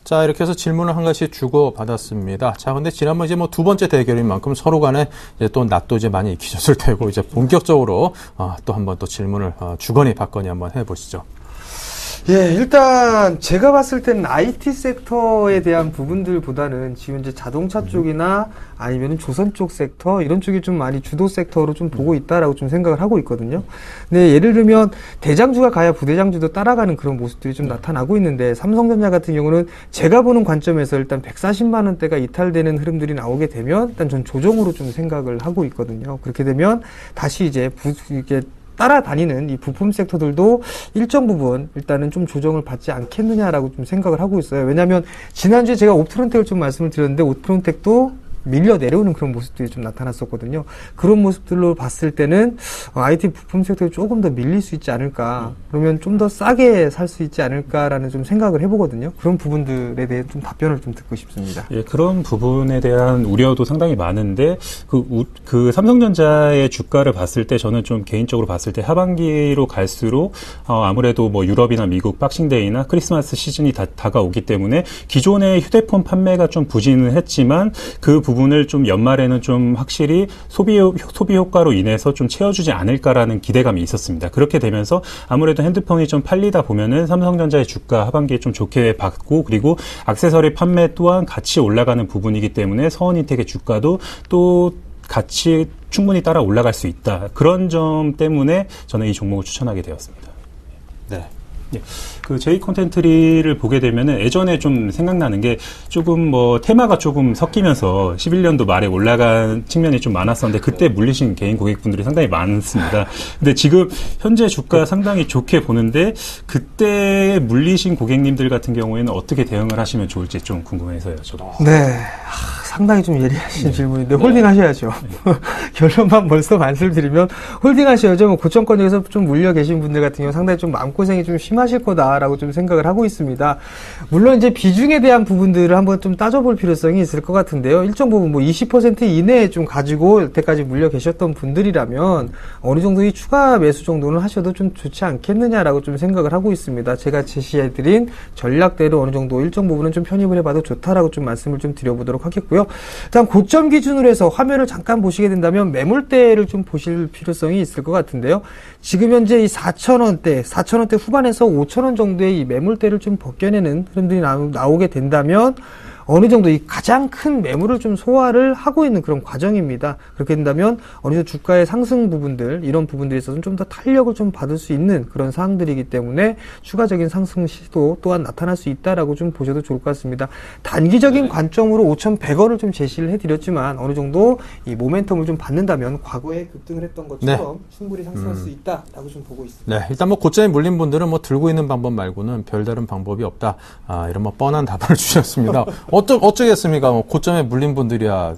S1: 자, 이렇게 해서 질문을 한 가지 주고받았습니다. 자, 근데 지난번 이제 뭐 두 번째 대결인 만큼 서로 간에 이제 또 낯도 이제 많이 익히셨을 테고 이제 본격적으로 또 한번 또 질문을 주거니 받거니 한번 해보시죠.
S4: 예, 일단 제가 봤을 때는 IT 섹터에 대한 부분들보다는 지금 이제 자동차 쪽이나 아니면 조선 쪽 섹터 이런 쪽이 좀 많이 주도 섹터로 좀 보고 있다라고 좀 생각을 하고 있거든요. 근데 예를 들면 대장주가 가야 부대장주도 따라가는 그런 모습들이 좀 나타나고 있는데 삼성전자 같은 경우는 제가 보는 관점에서 일단 140만 원대가 이탈되는 흐름들이 나오게 되면 일단 전 조정으로 좀 생각을 하고 있거든요. 그렇게 되면 다시 이제 이게 따라다니는 이 부품 섹터들도 일정 부분 일단은 좀 조정을 받지 않겠느냐라고 좀 생각을 하고 있어요. 왜냐하면 지난주에 제가 옵트론텍을 좀 말씀을 드렸는데 옵트론텍도 밀려 내려오는 그런 모습들이 좀 나타났었거든요. 그런 모습들로 봤을 때는 IT 부품 섹터에 조금 더 밀릴 수 있지 않을까. 그러면 좀 더 싸게 살 수 있지 않을까라는 좀 생각을 해보거든요. 그런 부분들에 대해 좀 답변을 좀 듣고 싶습니다.
S5: 예, 그런 부분에 대한 우려도 상당히 많은데 그 삼성전자의 주가를 봤을 때 저는 좀 개인적으로 봤을 때 하반기로 갈수록 아무래도 뭐 유럽이나 미국 박싱데이나 크리스마스 시즌이 다가오기 때문에 기존의 휴대폰 판매가 좀 부진을 했지만 그 부분을 좀 연말에는 좀 확실히 소비 효과로 인해서 좀 채워주지 않을까라는 기대감이 있었습니다. 그렇게 되면서 아무래도 핸드폰이 좀 팔리다 보면은 삼성전자의 주가 하반기에 좀 좋게 받고 그리고 액세서리 판매 또한 같이 올라가는 부분이기 때문에 서원인텍의 주가도 또 같이 충분히 따라 올라갈 수 있다. 그런 점 때문에 저는 이 종목을 추천하게 되었습니다.
S1: 네.
S5: 예. 그 J 콘텐트리를 보게 되면은 예전에 좀 생각나는 게 조금 뭐 테마가 조금 섞이면서 11년도 말에 올라간 측면이 좀 많았었는데 그때 물리신 개인 고객분들이 상당히 많습니다. 근데 지금 현재 주가 상당히 좋게 보는데 그때 물리신 고객님들 같은 경우에는 어떻게 대응을 하시면 좋을지 좀 궁금해서요. 저도.
S4: 네. 상당히 좀 예리하신 질문인데 홀딩 하셔야죠. 결론만 벌써 말씀드리면 홀딩 하셔야죠. 뭐 고점권에서 좀 물려 계신 분들 같은 경우 상당히 좀 마음고생이 좀 심하실 거다라고 좀 생각을 하고 있습니다. 물론 이제 비중에 대한 부분들을 한번 좀 따져볼 필요성이 있을 것 같은데요. 일정 부분 뭐 20% 이내에 좀 가지고 여태까지 물려 계셨던 분들이라면 어느 정도의 추가 매수 정도는 하셔도 좀 좋지 않겠느냐라고 좀 생각을 하고 있습니다. 제가 제시해드린 전략대로 어느 정도 일정 부분은 좀 편입을 해봐도 좋다라고 좀 말씀을 좀 드려보도록 하겠고요. 다음 고점 기준으로 해서 화면을 잠깐 보시게 된다면 매물대를 좀 보실 필요성이 있을 것 같은데요. 지금 현재 이 4,000원대 후반에서 5,000원 정도의 이 매물대를 좀 벗겨내는 흐름들이 나오게 된다면 어느 정도 이 가장 큰 매물을 좀 소화를 하고 있는 그런 과정입니다. 그렇게 된다면 어느 정도 주가의 상승 부분들, 이런 부분들에 있어서는 좀 더 탄력을 좀 받을 수 있는 그런 사항들이기 때문에 추가적인 상승 시도 또한 나타날 수 있다라고 좀 보셔도 좋을 것 같습니다. 단기적인 관점으로 5,100원을 좀 제시를 해드렸지만 어느 정도 이 모멘텀을 좀 받는다면 과거에 급등을 했던 것처럼 충분히 상승할 수 있다라고 좀 보고 있습니다.
S1: 네, 일단 뭐 고점에 물린 분들은 뭐 들고 있는 방법 말고는 별다른 방법이 없다. 이런 뭐 뻔한 답을 주셨습니다. 어쩌겠습니까? 뭐 고점에 물린 분들이야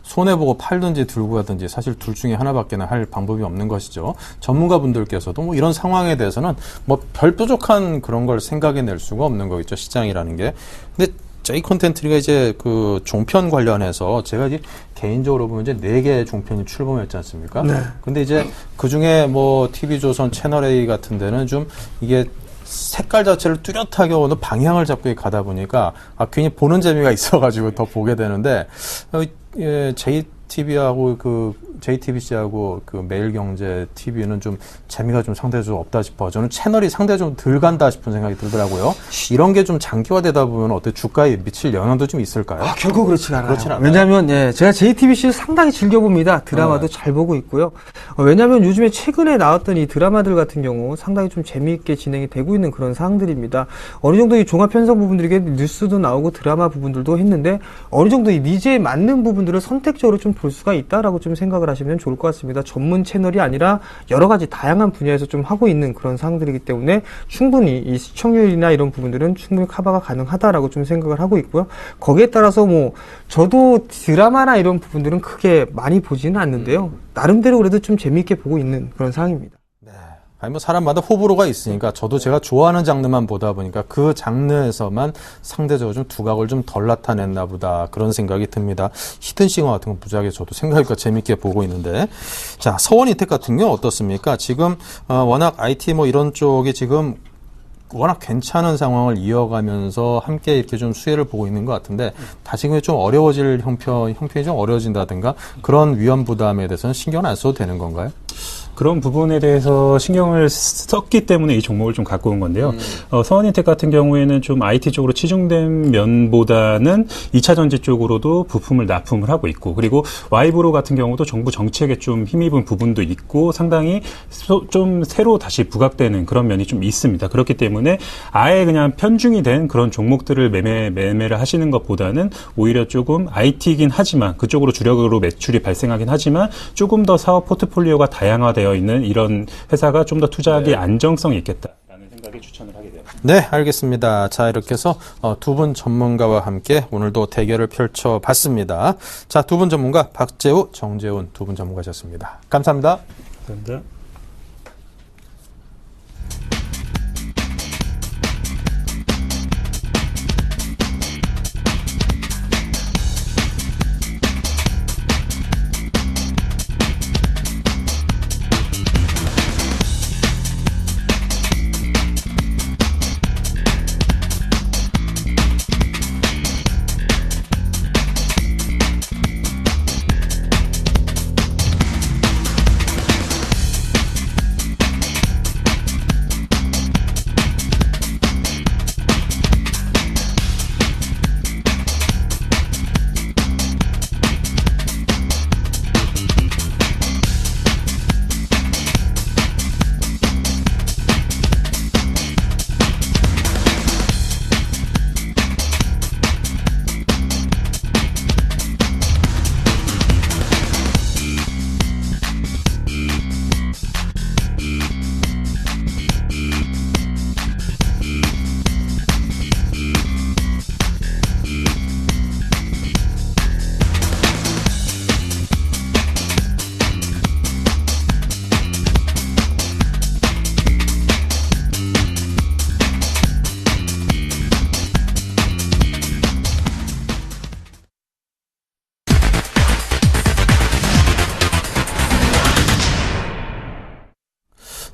S1: 손해보고 팔든지 들고 가든지 사실 둘 중에 하나밖에는 할 방법이 없는 것이죠. 전문가분들께서도 뭐 이런 상황에 대해서는 뭐 별 뾰족한 그런 걸 생각해낼 수가 없는 거겠죠. 시장이라는 게. 근데 J 콘텐트리가 이제 그 종편 관련해서 제가 이제 개인적으로 보면 이제 4개의 종편이 출범했지 않습니까? 네. 근데 이제 그 중에 뭐 TV조선 채널A 같은 데는 좀 이게 색깔 자체를 뚜렷하게 어느 방향을 잡고 가다 보니까 괜히 보는 재미가 있어가지고 더 보게 되는데 JTB하고 그 JTBC하고 그 매일경제 TV는 좀 재미가 좀 상대적으로 없다 싶어. 저는 채널이 상대적으로 덜 간다 싶은 생각이 들더라고요. 이런 게 좀 장기화되다 보면 어때 주가에 미칠 영향도 좀 있을까요?
S4: 결코 그렇지 않아요.
S1: 그렇진 않아요.
S4: 왜냐하면 제가 JTBC를 상당히 즐겨봅니다. 드라마도 잘 보고 있고요. 왜냐하면 요즘에 최근에 나왔던 이 드라마들 같은 경우 상당히 좀 재미있게 진행이 되고 있는 그런 사항들입니다. 어느 정도 이 종합 편성 부분들이 뉴스도 나오고 드라마 부분들도 했는데 어느 정도 이 니즈에 맞는 부분들을 선택적으로 좀 볼 수가 있다라고 좀 생각을 하시면 좋을 것 같습니다. 전문 채널이 아니라 여러 가지 다양한 분야에서 좀 하고 있는 그런 사항들이기 때문에 충분히 이 시청률이나 이런 부분들은 충분히 커버가 가능하다라고 좀 생각을 하고 있고요. 거기에 따라서 저도 드라마나 이런 부분들은 크게 많이 보지는 않는데요. 나름대로 그래도 좀 재미있게 보고 있는 그런 상황입니다.
S1: 아니 사람마다 호불호가 있으니까 저도 제가 좋아하는 장르만 보다 보니까 그 장르에서만 상대적으로 좀 두각을 좀 덜 나타냈나 보다 그런 생각이 듭니다. 히든싱어 같은 건 무지하게 저도 생각보다 재밌게 보고 있는데 자 서원이텍 같은 경우는 어떻습니까? 지금 워낙 IT 이런 쪽이 지금 워낙 괜찮은 상황을 이어가면서 함께 이렇게 좀 수혜를 보고 있는 것 같은데 다시금 좀 어려워질 형편이 좀 어려워진다든가 그런 위험 부담에 대해서는 신경을 안 써도 되는 건가요?
S5: 그런 부분에 대해서 신경을 썼기 때문에 이 종목을 좀 갖고 온 건데요. 서원인텍 같은 경우에는 좀 IT 쪽으로 치중된 면보다는 2차 전지 쪽으로도 부품을 납품을 하고 있고 그리고 와이브로 같은 경우도 정부 정책에 좀 힘입은 부분도 있고 상당히 좀 새로 다시 부각되는 그런 면이 좀 있습니다. 그렇기 때문에 아예 그냥 편중이 된 그런 종목들을 매매를 하시는 것보다는 오히려 조금 IT이긴 하지만 그쪽으로 주력으로 매출이 발생하긴 하지만 조금 더 사업 포트폴리오가 다양화되어 있는 이런 회사가 좀 더 투자하기 안정성이 있겠다라는 생각에 추천을 하게 됩니다.
S1: 네, 알겠습니다. 자, 이렇게 해서 두 분 전문가와 함께 오늘도 대결을 펼쳐봤습니다. 자, 두 분 전문가 박재우, 정재훈 두 분 전문가셨습니다. 감사합니다.
S5: 감사합니다.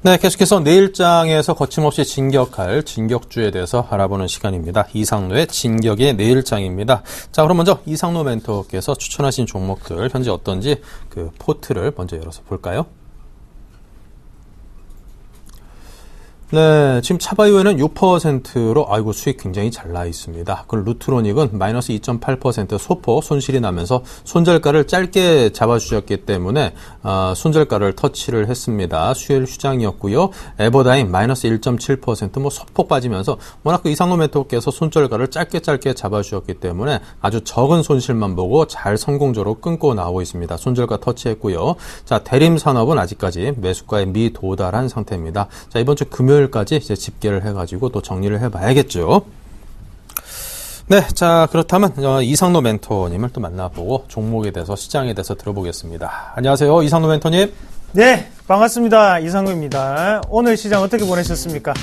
S1: 네, 계속해서 내일장에서 거침없이 진격할 진격주에 대해서 알아보는 시간입니다. 이상로의 진격의 내일장입니다. 자, 그럼 먼저 이상로 멘토께서 추천하신 종목들 현재 어떤지 그 포트를 먼저 열어서 볼까요? 네, 지금 차바이오에는 6%로 아이고 수익 굉장히 잘 나 있습니다. 그 루트로닉은 마이너스 2.8% 소폭 손실이 나면서 손절가를 짧게 잡아주셨기 때문에 손절가를 터치를 했습니다. 수요일 휴장이었고요. 에버다임 마이너스 1.7% 소폭 빠지면서 워낙 그 이상로 멘토께서 손절가를 짧게 잡아주셨기 때문에 아주 적은 손실만 보고 잘 성공적으로 끊고 나오고 있습니다. 손절가 터치했고요. 자, 대림산업은 아직까지 매수가에 미도달한 상태입니다. 자, 이번 주 금요일까지 이제 집계를 해가지고 또 정리를 해봐야겠죠. 네, 자 그렇다면 이상로 멘토님을 또 만나보고 종목에 대해서 시장에 대해서 들어보겠습니다. 안녕하세요, 이상로 멘토님.
S6: 네, 반갑습니다. 이상로입니다. 오늘 시장 어떻게 보내셨습니까?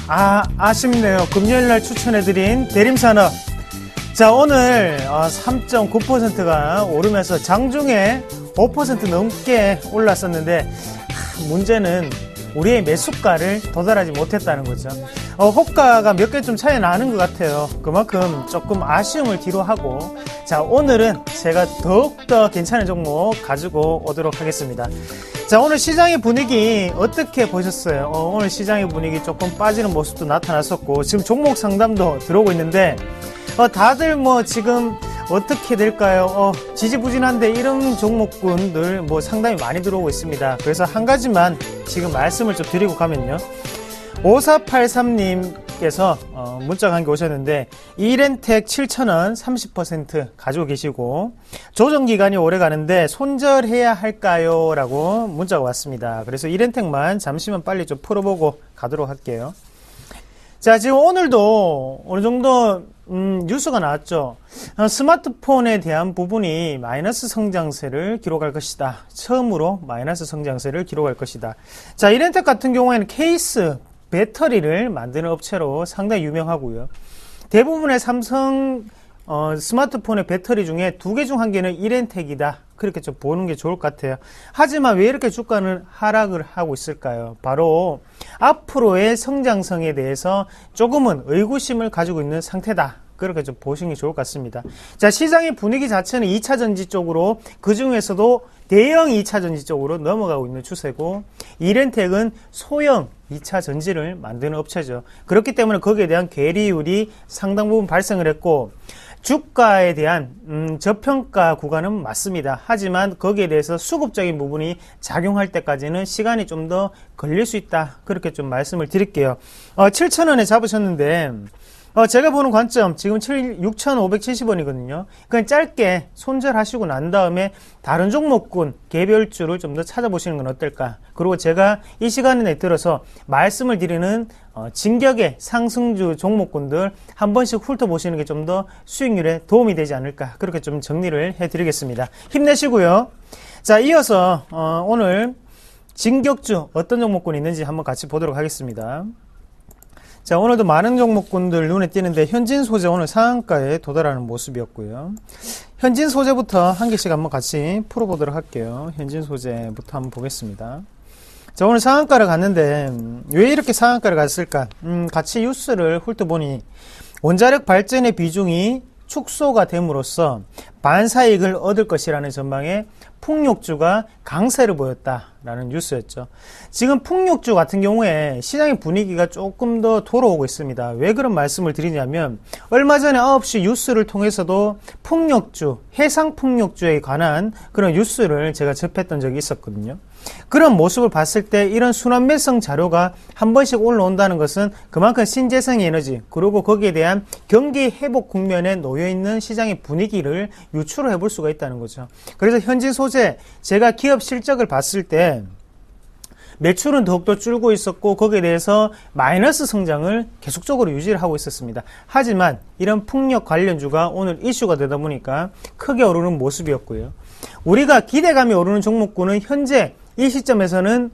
S6: 아쉽네요. 금요일날 추천해드린 대림산업. 자, 오늘 3.9%가 오르면서 장중에 5% 넘게 올랐었는데 문제는 우리의 매수가를 도달하지 못했다는 거죠. 호가가 몇 개 좀 차이 나는 것 같아요. 그만큼 조금 아쉬움을 뒤로 하고, 자, 오늘은 제가 더욱더 괜찮은 종목 가지고 오도록 하겠습니다. 자, 오늘 시장의 분위기 어떻게 보셨어요? 오늘 시장의 분위기 조금 빠지는 모습도 나타났었고, 지금 종목 상담도 들어오고 있는데, 다들 뭐 지금 어떻게 될까요? 지지부진한데 이런 종목군들 뭐 상당히 많이 들어오고 있습니다. 그래서 한 가지만 지금 말씀을 좀 드리고 가면요. 5483님께서 문자가 한 개 오셨는데, 이렌텍 7,000원 30% 가지고 계시고, 조정기간이 오래 가는데 손절해야 할까요? 라고 문자가 왔습니다. 그래서 이렌텍만 잠시만 빨리 좀 풀어보고 가도록 할게요. 자, 지금 오늘도 어느 정도 뉴스가 나왔죠. 스마트폰에 대한 부분이 마이너스 성장세를 기록할 것이다. 처음으로 마이너스 성장세를 기록할 것이다. 자, 이렌텍 같은 경우에는 케이스 배터리를 만드는 업체로 상당히 유명하고요. 대부분의 삼성 스마트폰의 배터리 중에 2개 중 1개는 이렌텍이다. 그렇게 좀 보는 게 좋을 것 같아요. 하지만 왜 이렇게 주가는 하락을 하고 있을까요? 바로 앞으로의 성장성에 대해서 조금은 의구심을 가지고 있는 상태다. 그렇게 좀 보시는 게 좋을 것 같습니다. 자, 시장의 분위기 자체는 2차 전지 쪽으로, 그 중에서도 대형 2차 전지 쪽으로 넘어가고 있는 추세고, 이렌텍은 소형 2차 전지를 만드는 업체죠. 그렇기 때문에 거기에 대한 괴리율이 상당 부분 발생을 했고, 주가에 대한 저평가 구간은 맞습니다. 하지만 거기에 대해서 수급적인 부분이 작용할 때까지는 시간이 좀 더 걸릴 수 있다. 그렇게 좀 말씀을 드릴게요. 7,000원에 잡으셨는데, 제가 보는 관점, 지금 6,570원이거든요. 그냥 짧게 손절하시고 난 다음에 다른 종목군, 개별주를 좀 더 찾아보시는 건 어떨까. 그리고 제가 이 시간에 들어서 말씀을 드리는 진격의 상승주 종목군들 한 번씩 훑어보시는 게 좀 더 수익률에 도움이 되지 않을까. 그렇게 좀 정리를 해드리겠습니다. 힘내시고요. 자, 이어서 오늘 진격주 어떤 종목군이 있는지 한번 같이 보도록 하겠습니다. 자, 오늘도 많은 종목군들 눈에 띄는데, 현진소재 오늘 상한가에 도달하는 모습이었고요. 현진소재부터 한 개씩 한번 같이 풀어보도록 할게요. 현진소재부터 한번 보겠습니다. 자, 오늘 상한가를 갔는데 왜 이렇게 상한가를 갔을까? 같이 뉴스를 훑어보니, 원자력 발전의 비중이 축소가 됨으로써 반사이익을 얻을 것이라는 전망에 풍력주가 강세를 보였다라는 뉴스였죠. 지금 풍력주 같은 경우에 시장의 분위기가 조금 더 돌아오고 있습니다. 왜 그런 말씀을 드리냐면, 얼마 전에 9시 뉴스를 통해서도 풍력주, 해상풍력주에 관한 그런 뉴스를 제가 접했던 적이 있었거든요. 그런 모습을 봤을 때 이런 순환매성 자료가 한 번씩 올라온다는 것은 그만큼 신재생 에너지, 그리고 거기에 대한 경기 회복 국면에 놓여있는 시장의 분위기를 유추를 해볼 수가 있다는 거죠. 그래서 현진소재, 제가 기업 실적을 봤을 때 매출은 더욱더 줄고 있었고, 거기에 대해서 마이너스 성장을 계속적으로 유지를 하고 있었습니다. 하지만 이런 풍력 관련주가 오늘 이슈가 되다 보니까 크게 오르는 모습이었고요. 우리가 기대감이 오르는 종목군은 현재 이 시점에서는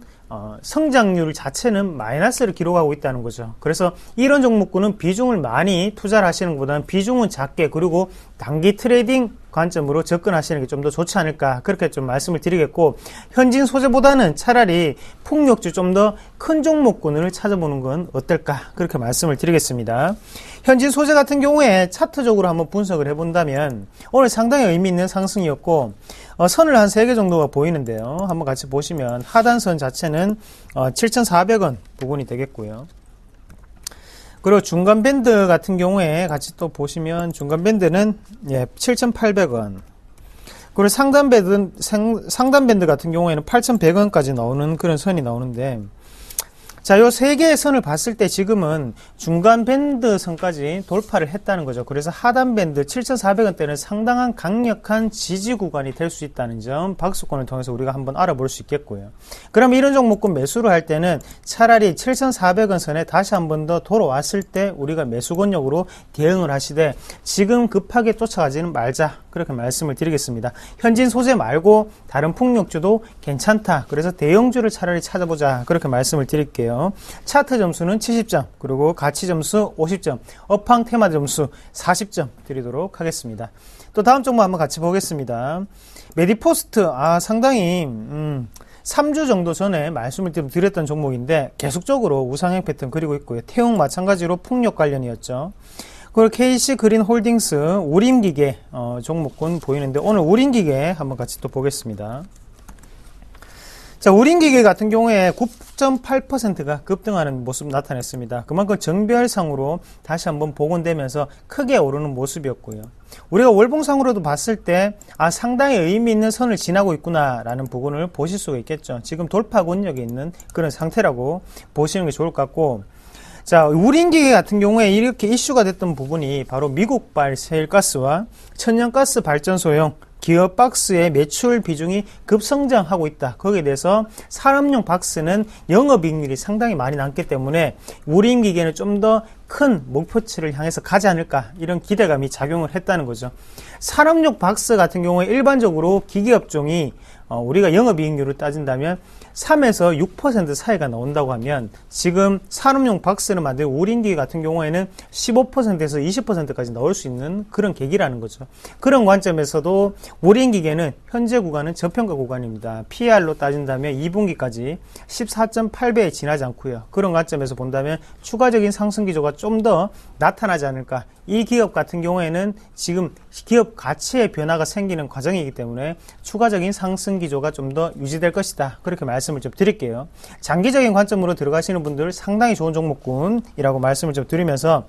S6: 성장률 자체는 마이너스를 기록하고 있다는 거죠. 그래서 이런 종목군은 비중을 많이 투자를 하시는 것보다는 비중은 작게, 그리고 단기 트레이딩 관점으로 접근하시는 게 좀 더 좋지 않을까, 그렇게 좀 말씀을 드리겠고, 현진 소재보다는 차라리 풍력주 좀 더 큰 종목군을 찾아보는 건 어떨까, 그렇게 말씀을 드리겠습니다. 현진 소재 같은 경우에 차트적으로 한번 분석을 해본다면 오늘 상당히 의미 있는 상승이었고, 선을 한 3개 정도가 보이는데요. 한번 같이 보시면 하단선 자체는 7,400원 부분이 되겠고요. 그리고 중간 밴드 같은 경우에 같이 또 보시면 중간 밴드는 7,800원. 그리고 상단 밴드 같은 경우에는 8,100원까지 나오는 그런 선이 나오는데, 자, 요 3개의 선을 봤을 때 지금은 중간 밴드 선까지 돌파를 했다는 거죠. 그래서 하단 밴드 7,400원대는 상당한 강력한 지지 구간이 될 수 있다는 점, 박스권을 통해서 우리가 한번 알아볼 수 있겠고요. 그럼 이런 종목군 매수를 할 때는 차라리 7,400원 선에 다시 한번 더 돌아왔을 때 우리가 매수권역으로 대응을 하시되, 지금 급하게 쫓아가지는 말자, 그렇게 말씀을 드리겠습니다. 현진 소재 말고 다른 풍력주도 괜찮다. 그래서 대형주를 차라리 찾아보자, 그렇게 말씀을 드릴게요. 차트 점수는 70점, 그리고 가치 점수 50점, 업황 테마 점수 40점 드리도록 하겠습니다. 또 다음 종목 한번 같이 보겠습니다. 메디포스트, 상당히 3주 정도 전에 말씀을 드렸던 종목인데 계속적으로 우상향 패턴 그리고 있고요. 태용 마찬가지로 풍력 관련이었죠. 그리고 KC 그린 홀딩스 우림기계 종목군 보이는데 오늘 우림기계 한번 같이 또 보겠습니다. 자, 우림기계 같은 경우에 9.8%가 급등하는 모습 나타냈습니다. 그만큼 정별상으로 다시 한번 복원되면서 크게 오르는 모습이었고요. 우리가 월봉상으로도 봤을 때 상당히 의미 있는 선을 지나고 있구나라는 부분을 보실 수가 있겠죠. 지금 돌파 권역에 있는 그런 상태라고 보시는 게 좋을 것 같고, 자, 우림기계 같은 경우에 이렇게 이슈가 됐던 부분이 바로 미국발 셰일가스와 천연가스 발전소용 기어박스의 매출 비중이 급성장하고 있다. 거기에 대해서 산업용 박스는 영업이익률이 상당히 많이 남기 때문에 우림기계는 좀 더 큰 목표치를 향해서 가지 않을까 이런 기대감이 작용을 했다는 거죠. 산업용 박스 같은 경우에 일반적으로 기계업종이 우리가 영업이익률을 따진다면 3에서 6% 사이가 나온다고 하면 지금 산업용 박스를 만든 우림기계 같은 경우에는 15%에서 20%까지 나올 수 있는 그런 계기라는 거죠. 그런 관점에서도 우림기계는 현재 구간은 저평가 구간입니다. PR로 따진다면 2분기까지 14.8배에 지나지 않고요. 그런 관점에서 본다면 추가적인 상승 기조가 좀 더 나타나지 않을까. 이 기업 같은 경우에는 지금 기업 가치의 변화가 생기는 과정이기 때문에 추가적인 상승 기조가 좀 더 유지될 것이다. 그렇게 말씀을 좀 드릴게요. 장기적인 관점으로 들어가시는 분들 상당히 좋은 종목군이라고 말씀을 좀 드리면서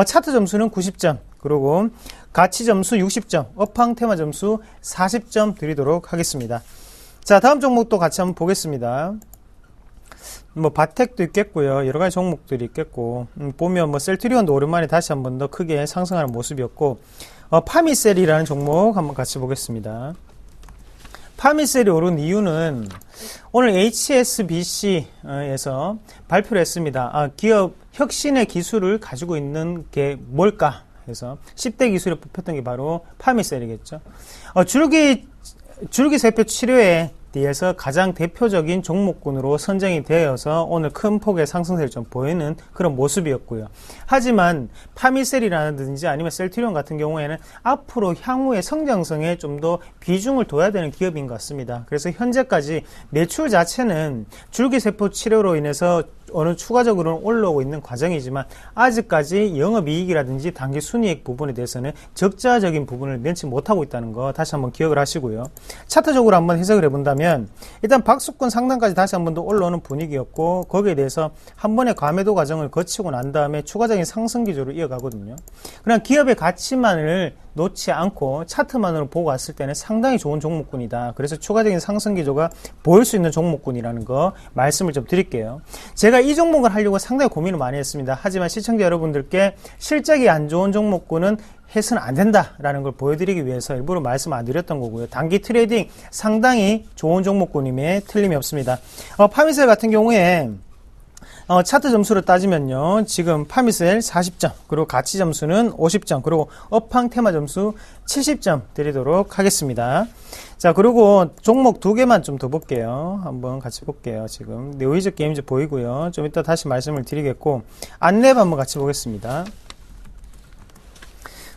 S6: 차트 점수는 90점, 그리고 가치 점수 60점, 업황 테마 점수 40점 드리도록 하겠습니다. 자, 다음 종목도 같이 한번 보겠습니다. 바텍도 있겠고요. 여러 가지 종목들이 있겠고, 보면 셀트리온도 오랜만에 다시 한번 더 크게 상승하는 모습이었고, 파미셀이라는 종목 한번 같이 보겠습니다. 파미셀이 오른 이유는 오늘 HSBC에서 발표를 했습니다. 기업 혁신의 기술을 가지고 있는 게 뭘까 해서 10대 기술에 뽑혔던 게 바로 파미셀이겠죠. 줄기세포 치료에 대해서 가장 대표적인 종목군으로 선정이 되어서 오늘 큰 폭의 상승세를 좀 보이는 그런 모습이었고요. 하지만 파미셀이라든지 아니면 셀트리온 같은 경우에는 앞으로 향후의 성장성에 좀 더 비중을 둬야 되는 기업인 것 같습니다. 그래서 현재까지 매출 자체는 줄기세포 치료로 인해서 어느 추가적으로는 올라오고 있는 과정이지만 아직까지 영업이익이라든지 단기 순이익 부분에 대해서는 적자적인 부분을 면치 못하고 있다는 거 다시 한번 기억을 하시고요. 차트적으로 한번 해석을 해본다면 일단 박수권 상단까지 다시 한번 더 올라오는 분위기였고, 거기에 대해서 한 번의 과매도 과정을 거치고 난 다음에 추가적인 상승 기조로 이어가거든요. 그냥 기업의 가치만을 놓지 않고 차트만으로 보고 왔을 때는 상당히 좋은 종목군이다. 그래서 추가적인 상승 기조가 보일 수 있는 종목군이라는 거 말씀을 좀 드릴게요. 제가 이 종목을 하려고 상당히 고민을 많이 했습니다. 하지만 시청자 여러분들께 실적이 안 좋은 종목군은 해서는 안 된다라는 걸 보여드리기 위해서 일부러 말씀 안 드렸던 거고요. 단기 트레이딩 상당히 좋은 종목군임에 틀림이 없습니다. 파미셀 같은 경우에 차트 점수로 따지면요, 지금 파미셀 40점, 그리고 가치 점수는 50점, 그리고 업황 테마 점수 70점 드리도록 하겠습니다. 자, 그리고 종목 두 개만 좀 더 볼게요. 한번 같이 볼게요. 지금 네오이즈 게임즈 보이고요. 좀 이따 다시 말씀을 드리겠고, 안랩 한번 같이 보겠습니다.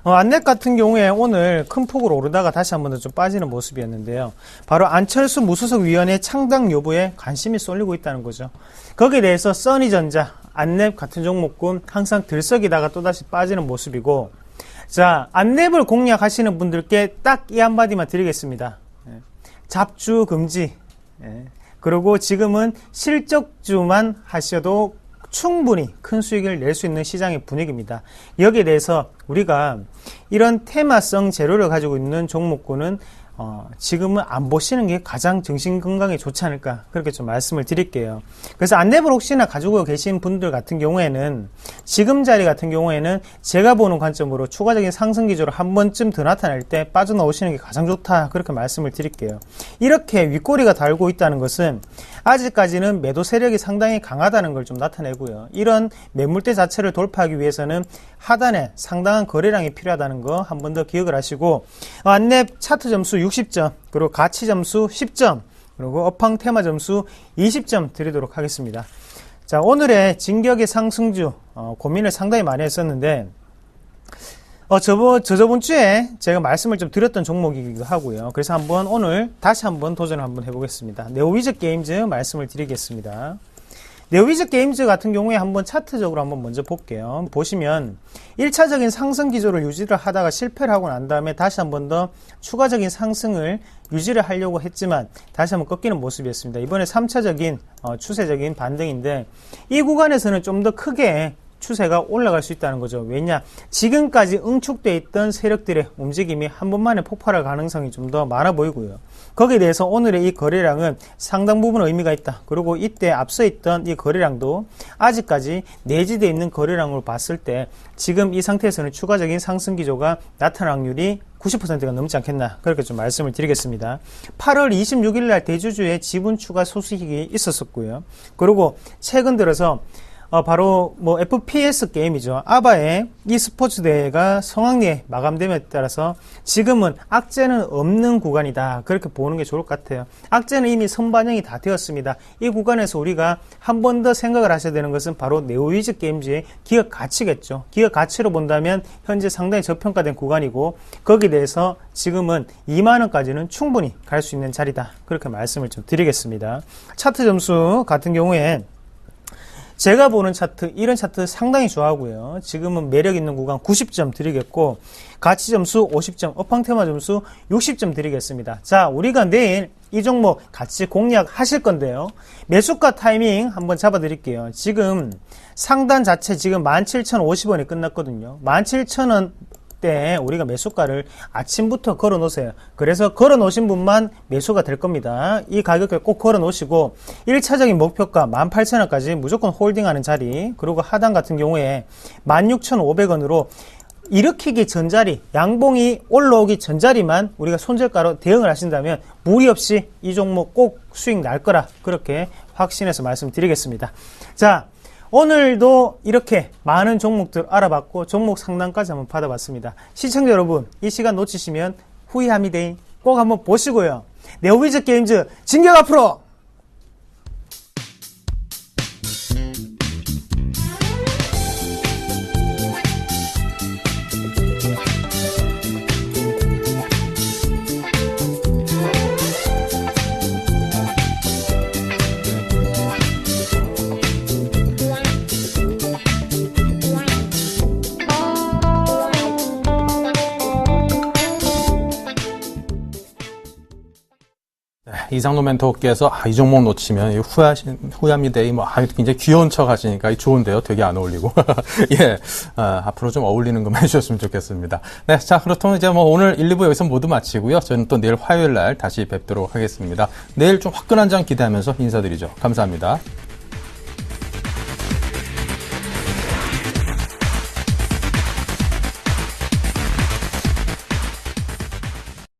S6: 안랩 같은 경우에 오늘 큰 폭으로 오르다가 다시 한번 더 좀 빠지는 모습이었는데요. 바로 안철수 무소속 위원회 창당 여부에 관심이 쏠리고 있다는 거죠. 거기에 대해서 써니전자, 안랩 같은 종목군 항상 들썩이다가 또다시 빠지는 모습이고, 자, 안랩을 공략하시는 분들께 딱 이 한마디만 드리겠습니다. 잡주 금지. 그리고 지금은 실적주만 하셔도 충분히 큰 수익을 낼 수 있는 시장의 분위기입니다. 여기에 대해서 우리가 이런 테마성 재료를 가지고 있는 종목군은 지금은 안 보시는 게 가장 정신 건강에 좋지 않을까, 그렇게 좀 말씀을 드릴게요. 그래서 안랩을 혹시나 가지고 계신 분들 같은 경우에는 지금 자리 같은 경우에는 제가 보는 관점으로 추가적인 상승 기조로 한 번쯤 더 나타날 때 빠져나오시는 게 가장 좋다, 그렇게 말씀을 드릴게요. 이렇게 윗꼬리가 달고 있다는 것은 아직까지는 매도 세력이 상당히 강하다는 걸 좀 나타내고요. 이런 매물대 자체를 돌파하기 위해서는 하단에 상당한 거래량이 필요하다는 거 한 번 더 기억을 하시고, 안랩 차트 점수 60점, 그리고 가치 점수 10점, 그리고 업황 테마 점수 20점 드리도록 하겠습니다. 자, 오늘의 진격의 상승주 고민을 상당히 많이 했었는데 저저번 주에 제가 말씀을 좀 드렸던 종목이기도 하고요. 그래서 오늘 다시 한번 도전을 한번 해보겠습니다. 네오위즈 게임즈 말씀을 드리겠습니다. 네오위즈 게임즈 같은 경우에 한번 차트적으로 한번 먼저 볼게요. 보시면 1차적인 상승 기조를 유지를 하다가 실패를 하고 난 다음에 다시 한번 더 추가적인 상승을 유지를 하려고 했지만 다시 한번 꺾이는 모습이었습니다. 이번에 3차적인 추세적인 반등인데 이 구간에서는 좀 더 크게 추세가 올라갈 수 있다는 거죠. 왜냐? 지금까지 응축되어 있던 세력들의 움직임이 한 번만에 폭발할 가능성이 좀 더 많아 보이고요. 거기에 대해서 오늘의 이 거래량은 상당 부분 의미가 있다. 그리고 이때 앞서 있던 이 거래량도 아직까지 내지되어 있는 거래량으로 봤을 때 지금 이 상태에서는 추가적인 상승 기조가 나타날 확률이 90%가 넘지 않겠나, 그렇게 좀 말씀을 드리겠습니다. 8월 26일 날 대주주의 지분 추가 소식이 있었었고요. 그리고 최근 들어서 바로 FPS 게임이죠. 아바의 이 스포츠 대회가 성황리에 마감됨에 따라서 지금은 악재는 없는 구간이다, 그렇게 보는 게 좋을 것 같아요. 악재는 이미 선반영이 다 되었습니다. 이 구간에서 우리가 한 번 더 생각을 하셔야 되는 것은 바로 네오위즈 게임즈의 기업 가치겠죠. 기업 가치로 본다면 현재 상당히 저평가된 구간이고 거기에 대해서 지금은 2만원까지는 충분히 갈 수 있는 자리다, 그렇게 말씀을 좀 드리겠습니다. 차트 점수 같은 경우에 제가 보는 차트, 이런 차트 상당히 좋아하고요. 지금은 매력 있는 구간 90점 드리겠고, 가치 점수 50점, 업황테마 점수 60점 드리겠습니다. 자, 우리가 내일 이 종목 같이 공략하실 건데요. 매수가 타이밍 한번 잡아 드릴게요. 지금 상단 자체 지금 17,050원이 끝났거든요. 17,000원 때 우리가 매수가를 아침부터 걸어 놓으세요. 그래서 걸어 놓으신 분만 매수가 될 겁니다. 이 가격을 꼭 걸어 놓으시고 1차적인 목표가 18,000원까지 무조건 홀딩하는 자리, 그리고 하단 같은 경우에 16,500원으로 일으키기 전자리, 양봉이 올라오기 전자리만 우리가 손절가로 대응을 하신다면 무리 없이 이 종목 꼭 수익 날 거라, 그렇게 확신해서 말씀드리겠습니다. 자, 오늘도 이렇게 많은 종목들 알아봤고 종목 상담까지 한번 받아봤습니다. 시청자 여러분, 이 시간 놓치시면 후회합니다. 꼭 한번 보시고요. 네오위즈 게임즈 진격 앞으로!
S1: 이상로 멘토께서 이 종목 놓치면 후회합니다. 굉장히 귀여운 척 하시니까 좋은데요. 되게 안 어울리고. 예, 앞으로 좀 어울리는 것만 해주셨으면 좋겠습니다. 네, 자, 그렇다면 이제 오늘 1, 2부 여기서 모두 마치고요. 저는 또 내일 화요일 날 다시 뵙도록 하겠습니다. 내일 좀 화끈한 장 기대하면서 인사드리죠. 감사합니다.